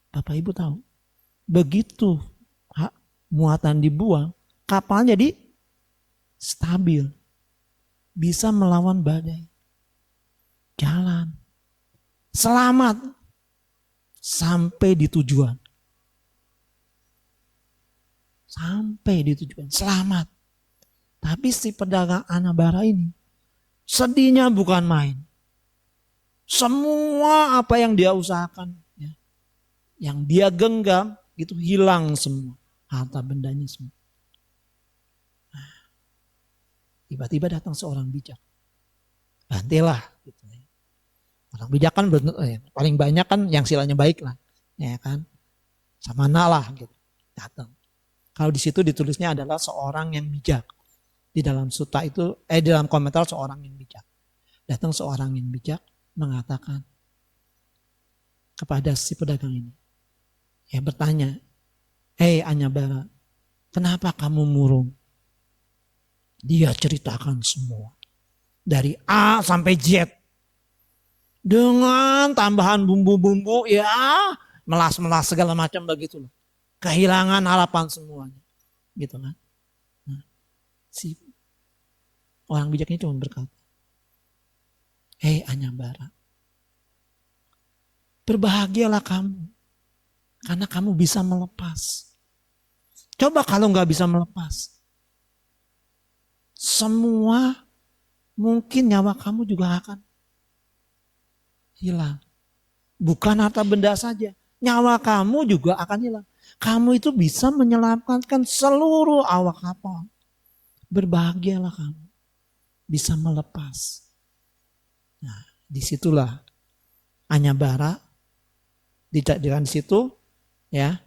Bapak Ibu tahu, begitu muatan dibuang, kapalnya jadi stabil. Bisa melawan badai. Jalan. Selamat. Sampai di tujuan. Sampai di tujuan. Selamat. Tapi si pedagang Anabara ini, sedihnya bukan main. Semua apa yang dia usahakan, ya, yang dia genggam, itu hilang semua. Harta bendanya semua. Nah, tiba-tiba datang seorang bijak. Bantelah. Gitu. Orang bijak kan paling banyak kan yang silanya baik lah. Ya kan. Sama nalah gitu. Datang. Kalau di situ ditulisnya adalah seorang yang bijak. Di dalam suta itu, di dalam komentar seorang yang bijak. Datang seorang yang bijak mengatakan kepada si pedagang ini. Ya bertanya, hei Anyabara, kenapa kamu murung? Dia ceritakan semua. Dari A sampai Z. Dengan tambahan bumbu-bumbu, ya melas-melas segala macam begitu loh. Kehilangan harapan semuanya. Gitu kan. Nah, si orang bijak ini cuma berkata, hei Anyabara, berbahagialah kamu. Karena kamu bisa melepas. Coba kalau nggak bisa melepas. Semua mungkin nyawa kamu juga akan hilang. Bukan harta benda saja. Nyawa kamu juga akan hilang. Kamu itu bisa menyelamatkan seluruh awak kapal. Berbahagialah kamu. Bisa melepas. Nah, disitulah Anyabara di situ ya.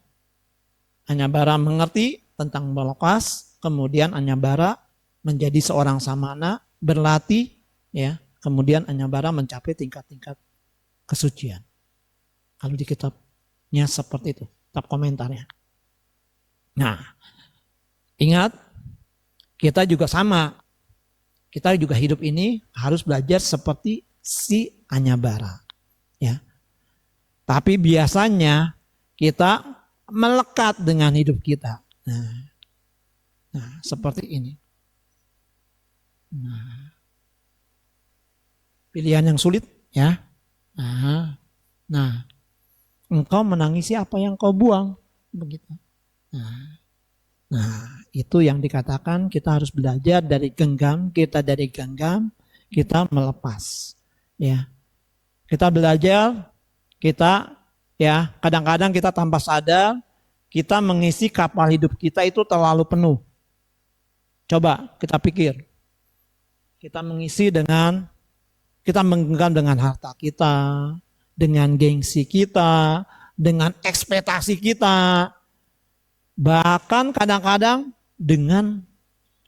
Anyabara mengerti tentang melepas, kemudian Anyabara menjadi seorang samana, berlatih ya. Kemudian Anyabara mencapai tingkat-tingkat kesucian. Kalau di kitabnya seperti itu, kitab komentarnya. Nah, ingat kita juga sama. Kita juga hidup ini harus belajar seperti si Anyabara. Ya. Tapi biasanya kita melekat dengan hidup kita. Nah seperti ini. Nah, pilihan yang sulit ya. Nah, engkau menangisi apa yang kau buang. Begitu. Nah, itu yang dikatakan kita harus belajar dari genggam, kita melepas. Ya. Kita belajar, kita ya kadang-kadang kita tanpa sadar, kita mengisi kapal hidup kita itu terlalu penuh. Coba kita pikir. Kita menggenggam dengan harta kita, dengan gengsi kita, dengan ekspektasi kita. Bahkan kadang-kadang dengan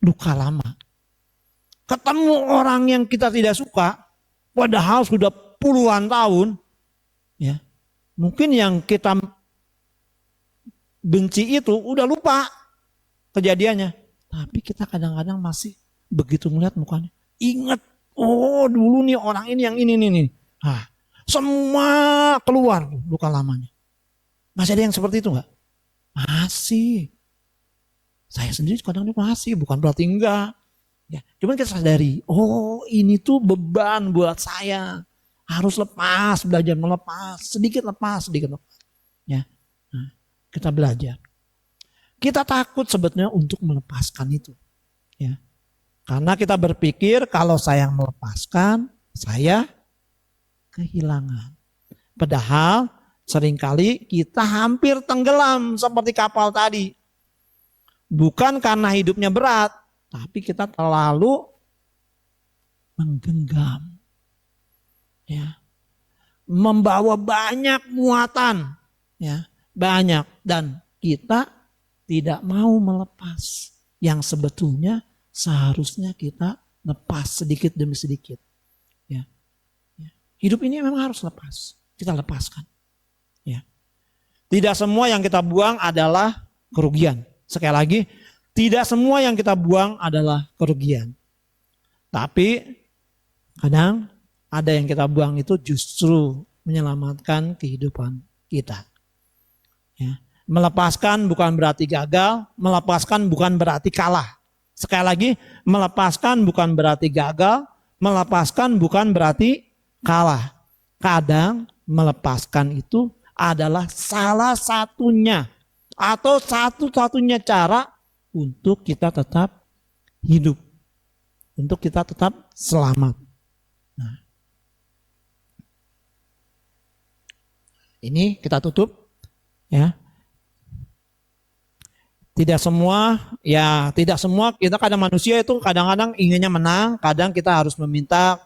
luka lama. Ketemu orang yang kita tidak suka, padahal sudah puluhan tahun, ya, mungkin yang kita benci itu udah lupa kejadiannya. Tapi kita kadang-kadang masih begitu melihat mukanya, ingat, oh dulu nih orang ini yang ini nih. Nah, semua keluar luka lamanya. Masih ada yang seperti itu nggak? Masih. Saya sendiri kadang masih, bukan berarti enggak. Ya, cuman kita sadari, oh ini tuh beban buat saya. Harus lepas, belajar melepas, sedikit lepas, sedikit lepas. Ya, nah, kita belajar. Kita takut sebetulnya untuk melepaskan itu. Ya, karena kita berpikir kalau saya melepaskan, saya kehilangan. Padahal seringkali kita hampir tenggelam seperti kapal tadi. Bukan karena hidupnya berat, tapi kita terlalu menggenggam. Ya. Membawa banyak muatan, ya, banyak, dan kita tidak mau melepas yang sebetulnya seharusnya kita lepas sedikit demi sedikit. Ya. Ya. Hidup ini memang harus lepas, kita lepaskan. Ya. Tidak semua yang kita buang adalah kerugian. Sekali lagi, tidak semua yang kita buang adalah kerugian. Tapi kadang ada yang kita buang itu justru menyelamatkan kehidupan kita. Ya. Melepaskan bukan berarti gagal, melepaskan bukan berarti kalah. Sekali lagi, melepaskan bukan berarti gagal, melepaskan bukan berarti kalah. Kadang melepaskan itu adalah salah satunya atau satu-satunya cara untuk kita tetap hidup, untuk kita tetap selamat. Nah, ini kita tutup, ya. Tidak semua kita kadang manusia itu kadang-kadang inginnya menang, kadang kita harus meminta,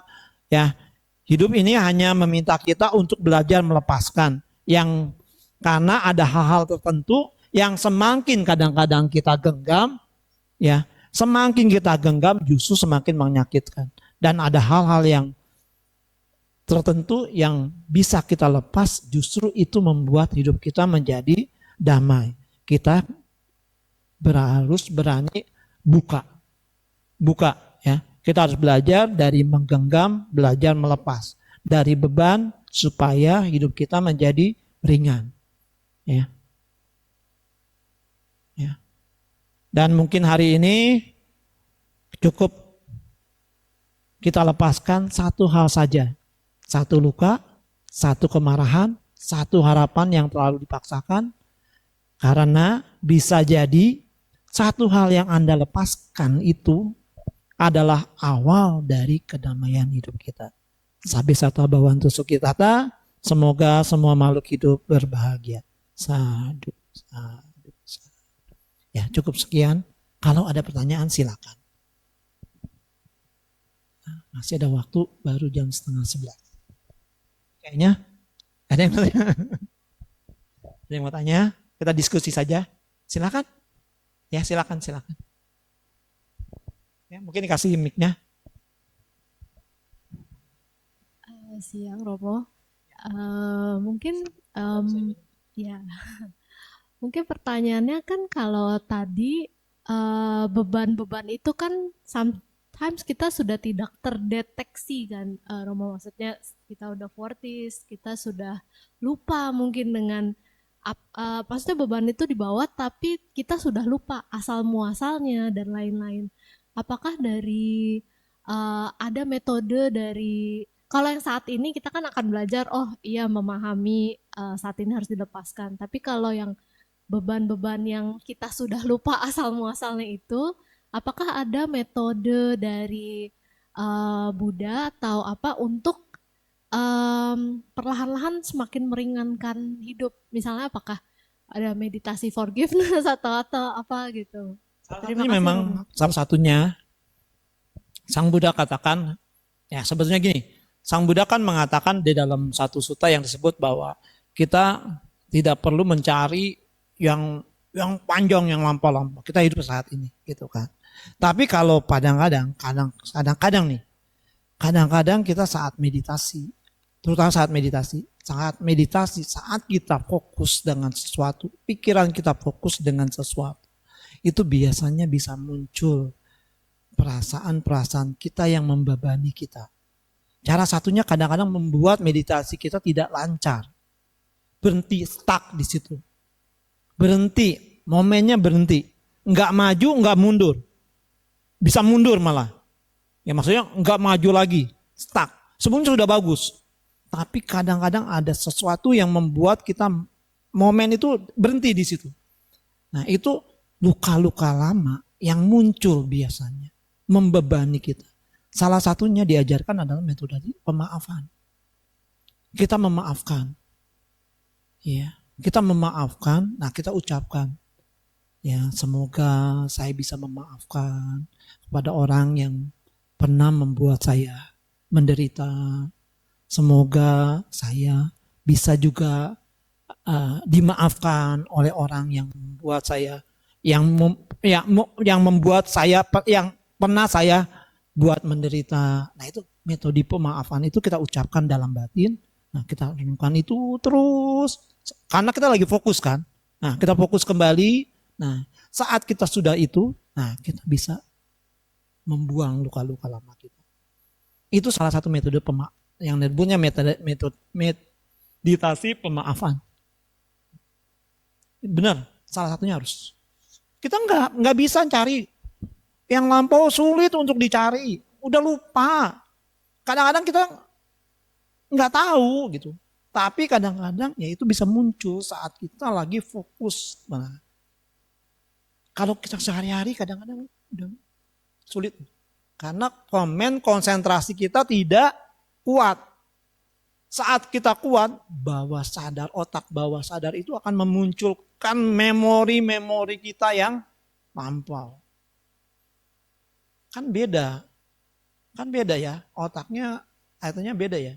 ya. Hidup ini hanya meminta kita untuk belajar melepaskan, yang karena ada hal-hal tertentu yang semakin kadang-kadang kita genggam, ya, semakin kita genggam justru semakin menyakitkan. Dan ada hal-hal yang tertentu yang bisa kita lepas, justru itu membuat hidup kita menjadi damai. Kita harus berani buka, ya. Kita harus belajar dari menggenggam, belajar melepas dari beban supaya hidup kita menjadi ringan, ya. Ya. Dan mungkin hari ini cukup kita lepaskan satu hal saja. Satu luka, satu kemarahan, satu harapan yang terlalu dipaksakan. Karena bisa jadi satu hal yang Anda lepaskan itu adalah awal dari kedamaian hidup kita. Sabi sata bawantu sukitata, semoga semua makhluk hidup berbahagia. Sadu, sadu. Ya, cukup sekian. Kalau ada pertanyaan silakan. Nah, masih ada waktu, baru jam 10:30. Kayaknya ada yang mau tanya? Ada yang mau tanya? Kita diskusi saja. Silakan. Ya, silakan. Ya, mungkin dikasih mic-nya. Siang Romo. Mungkin ya. Mungkin pertanyaannya kan kalau tadi beban-beban itu kan sometimes kita sudah tidak terdeteksi kan, Romo, maksudnya kita udah 40s, kita sudah lupa mungkin dengan maksudnya beban itu dibawa tapi kita sudah lupa asal muasalnya dan lain-lain. Apakah dari ada metode dari kalau yang saat ini kita kan akan belajar, oh iya memahami saat ini harus dilepaskan. Tapi kalau yang beban-beban yang kita sudah lupa asal muasalnya itu, apakah ada metode dari Buddha atau apa untuk perlahan-lahan semakin meringankan hidup? Misalnya apakah ada meditasi forgiveness atau apa gitu? Terima kasih. Memang salah satunya Sang Buddha katakan, ya sebetulnya gini, Sang Buddha kan mengatakan di dalam satu sutta yang disebut bahwa kita tidak perlu mencari yang panjang, yang lampau-lampau. Kita hidup saat ini, gitu kan. Tapi kalau kadang-kadang kita saat meditasi, terutama saat meditasi, saat kita fokus dengan sesuatu, pikiran kita fokus dengan sesuatu, itu biasanya bisa muncul perasaan-perasaan kita yang membebani kita. Cara satunya kadang-kadang membuat meditasi kita tidak lancar. Berhenti, stuck di situ. Berhenti, momennya berhenti. Enggak maju, enggak mundur. Bisa mundur malah. Ya maksudnya enggak maju lagi, stuck. Sebenarnya sudah bagus. Tapi kadang-kadang ada sesuatu yang membuat kita momen itu berhenti di situ. Nah itu luka-luka lama yang muncul biasanya. Membebani kita. Salah satunya diajarkan adalah metode pemaafan. Kita memaafkan. Ya, kita memaafkan, nah kita ucapkan. Ya, semoga saya bisa memaafkan kepada orang yang pernah membuat saya menderita. Semoga saya bisa juga dimaafkan oleh orang yang membuat saya yang membuat saya yang pernah saya buat menderita. Nah, itu metode pemaafan itu kita ucapkan dalam batin. Nah, kita renungkan itu terus karena kita lagi fokus kan. Nah, kita fokus kembali. Nah, saat kita sudah itu, nah kita bisa membuang luka-luka lama kita. Itu salah satu metode yang disebutnya metode meditasi pemaafan. Benar, salah satunya harus. Kita nggak bisa cari yang lampau, sulit untuk dicari. Udah lupa. Kadang-kadang kita nggak tahu gitu. Tapi kadang-kadang ya itu bisa muncul saat kita lagi fokus. Nah, kalau kita sehari-hari kadang-kadang udah sulit. Karena konsentrasi kita tidak kuat. Saat kita kuat, otak bawah sadar itu akan memunculkan memori-memori kita yang lampau. Kan beda ya, otaknya artinya beda ya.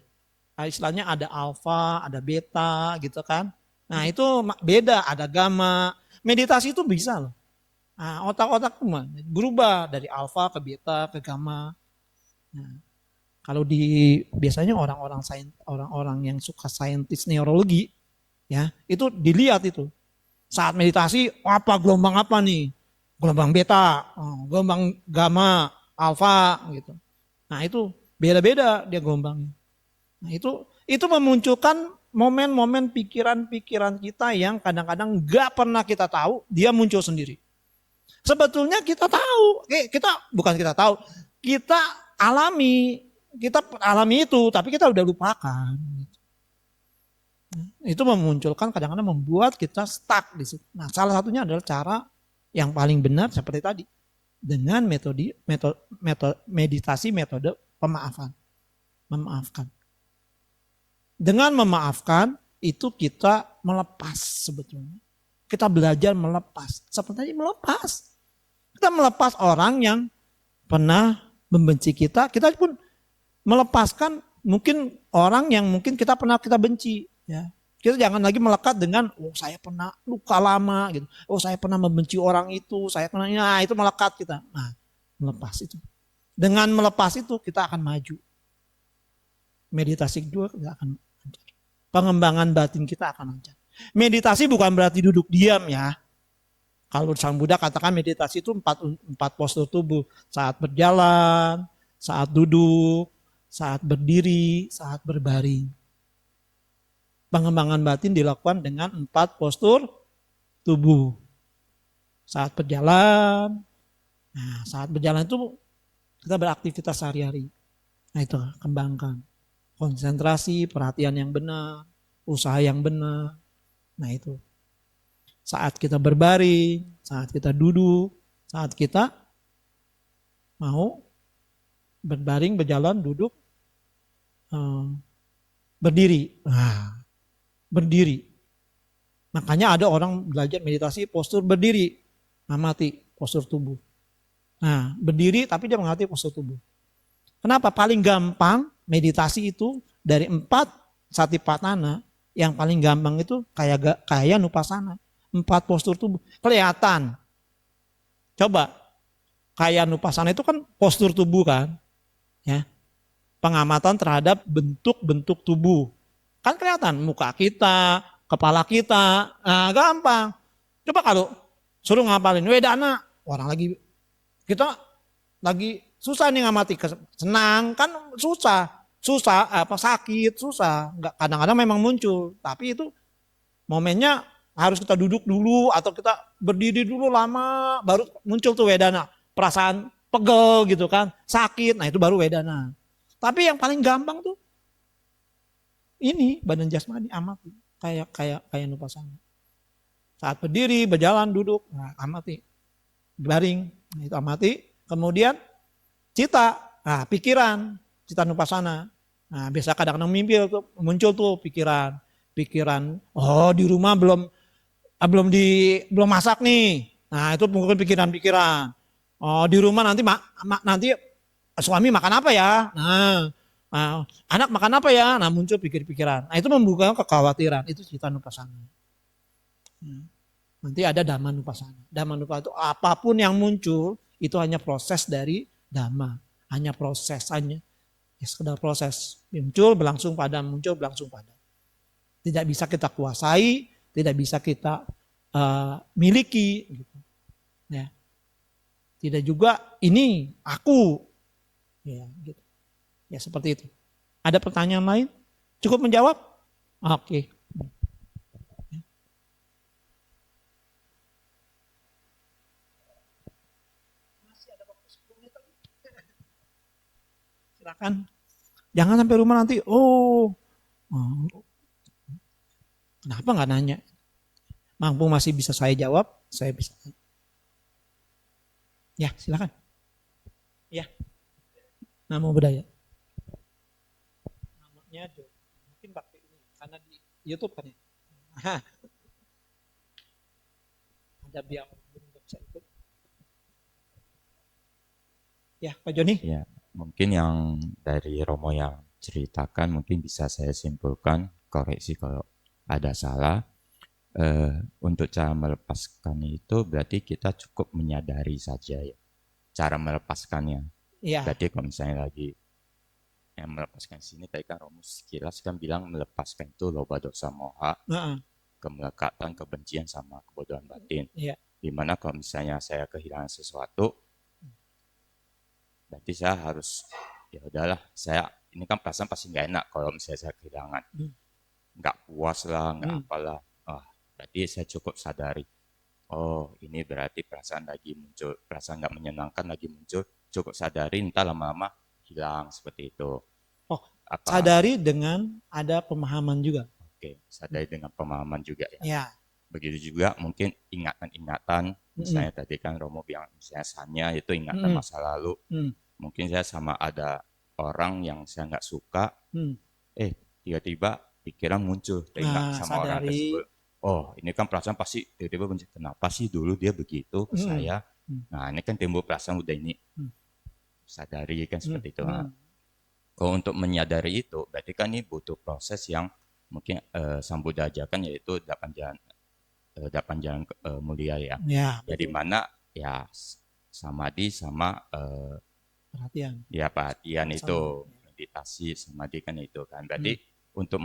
Istilahnya ada alfa, ada beta gitu kan. Nah itu beda, ada gamma. Meditasi itu bisa loh. Nah, otak-otak berubah dari alfa ke beta ke gamma. Nah, kalau biasanya orang-orang yang suka saintis neurologi ya, itu dilihat itu. Saat meditasi apa gelombang apa nih? Gelombang beta, gelombang gamma, alfa gitu. Nah, itu beda-beda dia gelombangnya. Nah, itu memunculkan momen-momen pikiran-pikiran kita yang kadang-kadang gak pernah kita tahu, dia muncul sendiri. Sebetulnya kita tahu, kita alami itu, tapi kita udah lupakan. Itu memunculkan kadang-kadang membuat kita stuck di situ. Nah, salah satunya adalah cara yang paling benar seperti tadi, dengan metode meditasi metode pemaafan, memaafkan. Dengan memaafkan itu kita melepas sebetulnya. Kita belajar melepas. Seperti tadi melepas. Kita melepas orang yang pernah membenci kita. Kita pun melepaskan mungkin orang yang mungkin kita pernah kita benci. Ya. Kita jangan lagi melekat dengan, saya pernah luka lama gitu. Saya pernah membenci orang itu. Nah itu melekat kita. Nah melepas itu. Dengan melepas itu kita akan maju. Meditasi kedua kita akan lancar. Pengembangan batin kita akan lancar. Meditasi bukan berarti duduk diam ya. Kalau Sang Buddha katakan meditasi itu empat postur tubuh. Saat berjalan, saat duduk, saat berdiri, saat berbaring. Pengembangan batin dilakukan dengan 4 postur tubuh. Saat berjalan, saat berjalan itu kita beraktivitas sehari-hari. Nah itu kembangkan. Konsentrasi, perhatian yang benar, usaha yang benar. Nah itu. Saat kita berbaring, saat kita duduk, saat kita mau berbaring, berjalan, duduk, berdiri. Nah, berdiri. Makanya ada orang belajar meditasi postur berdiri, mengamati postur tubuh. Nah, berdiri tapi dia mengamati postur tubuh. Kenapa? Paling gampang meditasi itu dari 4 satipatthana, yang paling gampang itu kayak nupasana. 4 postur tubuh. Kelihatan. Coba. Kayak nupasana itu kan postur tubuh kan. Ya. Pengamatan terhadap bentuk-bentuk tubuh. Kan kelihatan muka kita, kepala kita. Nah, gampang. Coba kalau suruh ngapalin Wedana, orang lagi kita lagi susah nih ngamati, senang kan susah apa sakit susah, nggak, kadang-kadang memang muncul, tapi itu momennya harus kita duduk dulu atau kita berdiri dulu lama baru muncul tuh wedana, perasaan pegel gitu kan, sakit, nah itu baru wedana. Tapi yang paling gampang tuh ini badan jasmani, amati, kayak nupasana. Saat berdiri, berjalan, duduk, nah, amati, baring, nah, itu amati. Kemudian cita, nah, pikiran, cita nupasana. Nah, biasa kadang-kadang mimpi tuh, muncul tuh pikiran. Oh, di rumah belum masak nih. Nah, itu mungkin pikiran-pikiran. Oh, di rumah nanti suami makan apa ya? Anak makan apa ya? Nah, muncul pikir-pikiran. Nah, itu membuka kekhawatiran. Itu cita nupasana. Nanti ada dhamma nupasana. Dhamma nupasana itu apapun yang muncul itu hanya proses dari dhamma. Hanya proses, hanya sekedar proses. Muncul, berlangsung pada. Tidak bisa kita kuasai, tidak bisa kita miliki. Gitu. Ya. Tidak juga ini aku. Ya, gitu. Ya seperti itu. Ada pertanyaan lain? Cukup menjawab? Oke. Silakan. Jangan sampai rumah nanti, kenapa nggak nanya? Mampu masih bisa saya jawab, saya bisa. Ya, silakan. Ya. Namo Buddhaya. Namanya mungkin pakai ini karena di YouTube kan ya. Ada biar belum bisa ikut. Ya, Pak Joni. Ya, mungkin yang dari Romo yang ceritakan mungkin bisa saya simpulkan, koreksi kalau ada salah. Untuk cara melepaskan itu berarti kita cukup menyadari saja ya cara melepaskannya. Ya. Berarti kalau misalnya lagi yang melepaskan sini tadi kan Romo sekilas kan bilang melepaskan itu loba dosa moha, kemelekatan, kebencian sama kebodohan batin. Ya. Dimana kalau misalnya saya kehilangan sesuatu, berarti saya harus ya udahlah, saya ini kan perasaan pasti nggak enak kalau misalnya saya kehilangan, nggak puas lah, nggak apalah. Berarti saya cukup sadari, oh ini berarti perasaan lagi muncul, perasaan nggak menyenangkan lagi muncul, cukup sadari, entah lama-lama hilang seperti itu. Oh, sadari dengan ada pemahaman juga. Oke, sadari dengan pemahaman juga ya. Ya. Begitu juga mungkin ingatan-ingatan, misalnya tadi kan Romo bilang misalnya sanya itu ingatan masa lalu, mungkin saya sama ada orang yang saya nggak suka, tiba-tiba pikiran muncul, teringat sama sadari. Orang tersebut. Oh, ini kan perasaan pasti tiba-tiba kenapa sih dulu dia begitu ke saya? Nah, ini kan timbul perasaan udah ini sadari kan seperti itu. Kalau untuk menyadari itu, berarti kan ini butuh proses yang mungkin Sang Buddha ajarkan, yaitu 8 jalan mulia ya. Jadi mana ya samadhi sama perhatian. Ya perhatian itu, meditasi, samadhi kan itu kan. Berarti untuk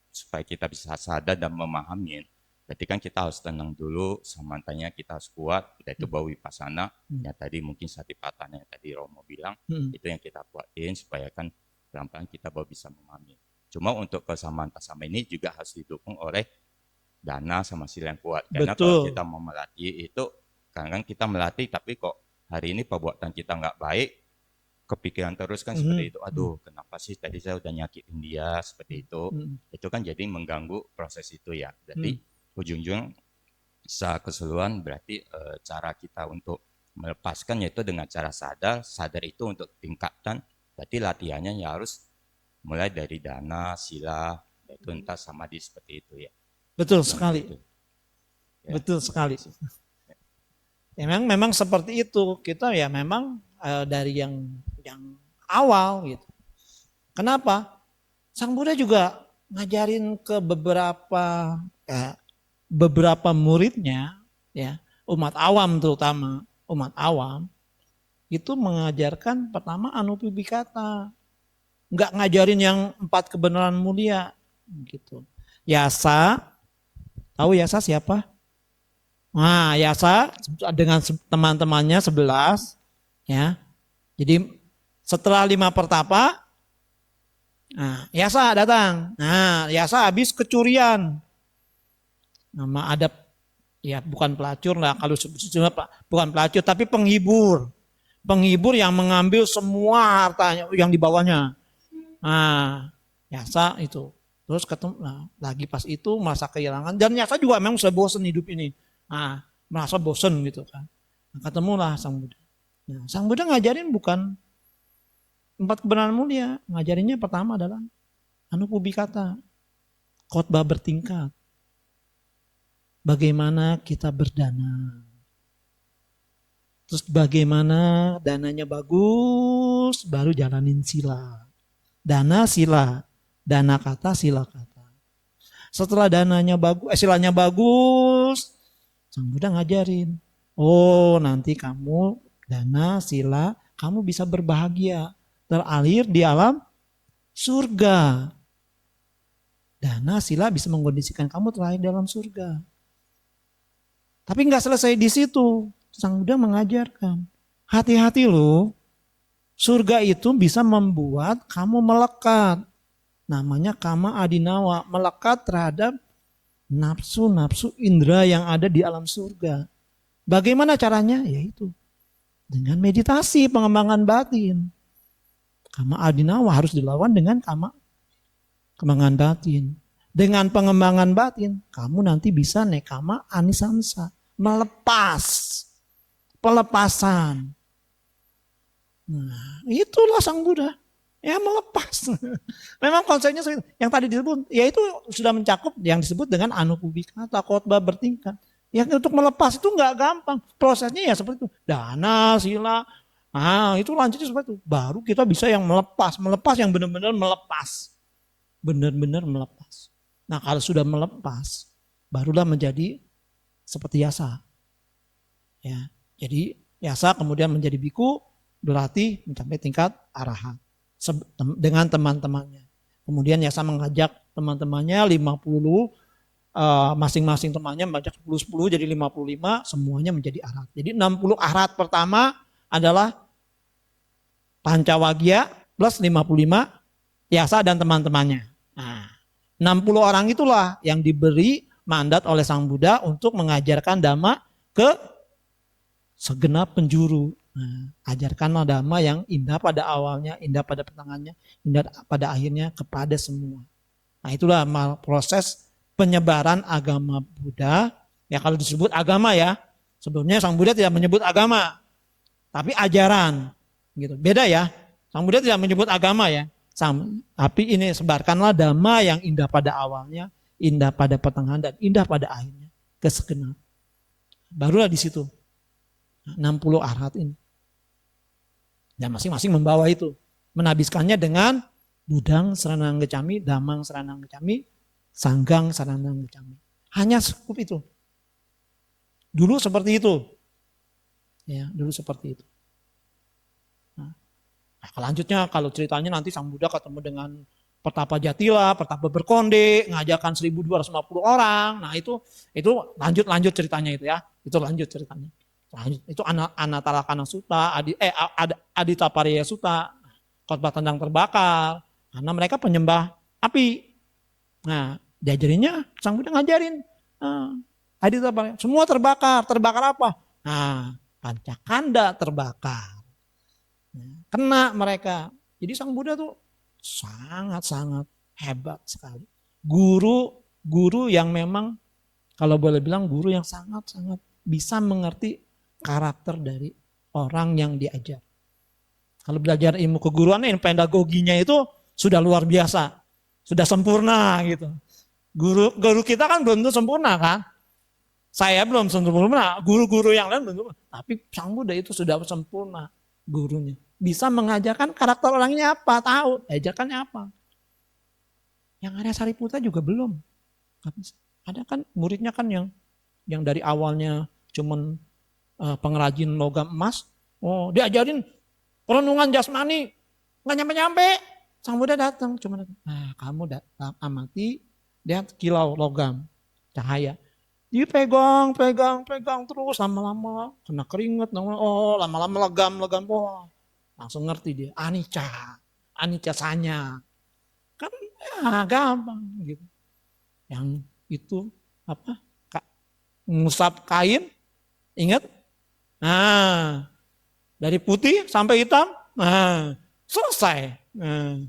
supaya kita bisa sadar dan memahami, berarti kan kita harus tenang dulu, samantanya kita harus kuat, itu bawa vipassana, ya tadi mungkin satipatthana yang tadi Romo bilang, itu yang kita kuatin supaya kan pelan-pelan kita baru bisa memahami. Cuma untuk kesamanta sama ini juga harus didukung oleh dana sama sila yang kuat. Karena kalau kita mau melatih itu, kadang-kadang kita melatih tapi kok hari ini perbuatan kita nggak baik, kepikiran terus kan seperti itu. Aduh, kenapa sih tadi saya udah nyakitin dia seperti itu. Itu kan jadi mengganggu proses itu ya. Berarti ujung-ujung secara keseluruhan berarti cara kita untuk melepaskan yaitu dengan cara sadar. Sadar itu untuk tingkatkan. Berarti latihannya ya harus mulai dari dana, sila, yaitu entah samadhi seperti itu ya. Betul sekali. Ya. Betul sekali. Memang seperti itu. Kita ya memang dari yang awal gitu. Kenapa? Sang Buddha juga ngajarin ke beberapa muridnya, ya, umat awam terutama, umat awam itu mengajarkan pertama anupibikata. Enggak ngajarin yang 4 kebenaran mulia gitu. Yasa, tahu Yasa siapa? Nah, Yasa dengan teman-temannya 11 Ya. Jadi setelah 5 pertapa, nah, Yasa datang. Nah, Yasa habis kecurian. Nama ada, ya bukan pelacur lah, kalau sebetulnya bukan pelacur tapi penghibur. Penghibur yang mengambil semua hartanya yang di bawahnya. Nah, Yasa itu. Terus ketemu, nah, lagi pas itu merasa kehilangan. Dan Yasa juga memang sudah bosan hidup ini. Nah, merasa bosan gitu kan. Nah, ketemulah Sang Buddha. Nah, Sang Buddha ngajarin bukan 4 kebenaran mulia. Ngajarinnya pertama adalah Anupubikata. Khotbah bertingkat. Bagaimana kita berdana. Terus bagaimana dananya bagus, baru jalanin sila. Dana sila, dana kata sila kata. Setelah dananya bagus, silanya bagus, Sang Buddha ngajarin. Oh, nanti kamu dana sila, kamu bisa berbahagia, teralir di alam surga. Dana sila bisa mengkondisikan kamu terakhir di alam surga. Tapi nggak selesai di situ. Sang Buddha mengajarkan, hati-hati loh, surga itu bisa membuat kamu melekat. Namanya kama adinawa, melekat terhadap nafsu-nafsu indera yang ada di alam surga. Bagaimana caranya? Yaitu dengan meditasi, pengembangan batin. Kama adinawa harus dilawan dengan kama pengembangan batin. Dengan pengembangan batin, kamu nanti bisa nekama anisansa, melepas. Pelepasan. Nah, itulah Sang Buddha. Ya melepas. Memang konsepnya yang tadi disebut, yaitu sudah mencakup yang disebut dengan anupubikata, khotbah bertingkat. Yang untuk melepas itu nggak gampang. Prosesnya ya seperti itu. Dana, sila. Nah, itu lanjutnya seperti itu. Baru kita bisa yang melepas. Melepas yang benar-benar melepas. Benar-benar melepas. Nah, kalau sudah melepas, barulah menjadi seperti Yasa. Ya. Jadi Yasa kemudian menjadi biku, berarti mencapai tingkat arahat dengan teman-temannya. Kemudian Yasa mengajak teman-temannya 50, masing-masing temannya mengajak 10-10 jadi 55, semuanya menjadi arahat. Jadi 60 arahat pertama adalah Pancawagya plus 55 Yasa dan teman-temannya. Nah, 60 orang itulah yang diberi mandat oleh Sang Buddha untuk mengajarkan Dhamma ke segenap penjuru. Nah, ajarkanlah dhamma yang indah pada awalnya, indah pada pertengahannya, indah pada akhirnya kepada semua. Nah, itulah proses penyebaran agama Buddha. Ya kalau disebut agama ya, sebelumnya Sang Buddha tidak menyebut agama, tapi ajaran. Gitu. Beda ya. Sang Buddha tidak menyebut agama ya. Tapi ini sebarkanlah dhamma yang indah pada awalnya, indah pada pertengahan dan indah pada akhirnya ke segenap. Barulah di situ 60 arahat ini. Dan masing-masing membawa itu. Menhabiskannya dengan Budang Saranang Gacami, Damang Saranang Gacami, Sanggang Saranang Gacami. Hanya cukup itu. Dulu seperti itu. Ya, dulu seperti itu. Nah, selanjutnya kalau ceritanya nanti Sang Buddha ketemu dengan Pertapa Jatila, Pertapa Berkonde, ngajakan 1.250 orang. Nah, itu lanjut ceritanya itu ya. Itu lanjut ceritanya. Itu Anatalakana Sutta, Aditapariya Sutta, khotbah tentang terbakar. Karena mereka penyembah api. Nah, diajarinnya Sang Buddha ngajarin. Aditapariya, semua terbakar. Terbakar apa? Nah, Pancakanda terbakar. Kena mereka. Jadi Sang Buddha tuh sangat-sangat hebat sekali. Guru yang memang, kalau boleh bilang guru yang sangat-sangat bisa mengerti karakter dari orang yang diajar. Kalau belajar ilmu keguruan, pedagoginya itu sudah luar biasa, sudah sempurna gitu. Guru kita kan belum tentu sempurna kan. Saya belum sempurna, guru-guru yang lain belum. Tapi Sang Buddha itu sudah sempurna gurunya. Bisa mengajarkan karakter orangnya apa, tahu, ajarkannya apa. Yang Arya Sariputra juga belum. Ada kan muridnya kan yang dari awalnya cuman pengrajin logam emas, diajarin perenungan jasmani, nggak nyampe-nyampe. Sang Buddha datang, cuma datang. Nah, kamu amati, dia kilau logam, cahaya. Dipegang, pegang terus lama-lama kena keringet, lama-lama legam, langsung ngerti dia, anicca sanya, kan gampang gitu. Yang itu apa? Ngusap kain, ingat? Nah, dari putih sampai hitam, nah selesai. Nah,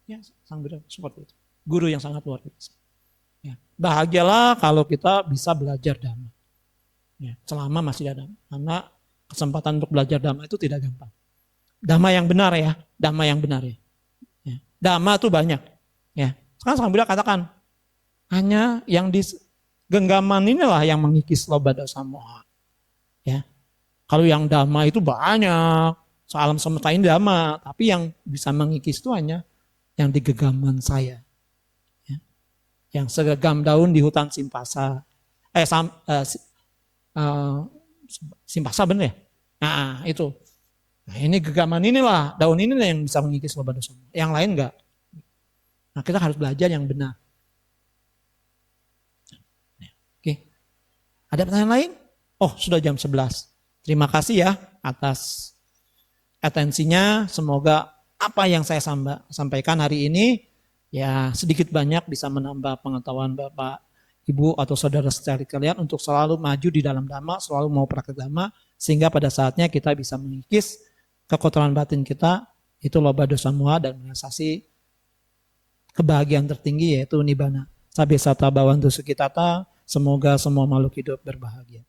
ya, sang Buddha seperti itu. Guru yang sangat luar biasa. Ya, bahagialah kalau kita bisa belajar Dhamma. Ya, selama masih ada Dhamma. Karena kesempatan untuk belajar Dhamma itu tidak gampang. Dhamma yang benar ya, Dhamma yang benar ya. Ya, Dhamma itu banyak. Ya, sekarang sang Buddha katakan hanya yang di genggaman inilah yang mengikis loba dosa moha. Ya, kalau yang Dhamma itu banyak, sealam semesta ini Dhamma, tapi yang bisa mengikis itu hanya yang di genggaman saya. Yang segegam daun di hutan Simpasa. Simpasa bener ya? Nah itu. Nah ini gegaman inilah, daun ini yang bisa mengikis loba dosa. Yang lain enggak. Nah kita harus belajar yang benar. Oke. Ada pertanyaan lain? Oh sudah jam 11. Terima kasih ya atas atensinya. Semoga apa yang saya sampaikan hari ini ya sedikit banyak bisa menambah pengetahuan Bapak, Ibu atau saudara sekalian untuk selalu maju di dalam Dhamma, selalu mau praktek Dhamma, sehingga pada saatnya kita bisa mengikis kekotoran batin kita, itu loba dosa moha dan realisasi kebahagiaan tertinggi yaitu Nibbana. Sabbe satta bhavantu sukhitata, semoga semua makhluk hidup berbahagia.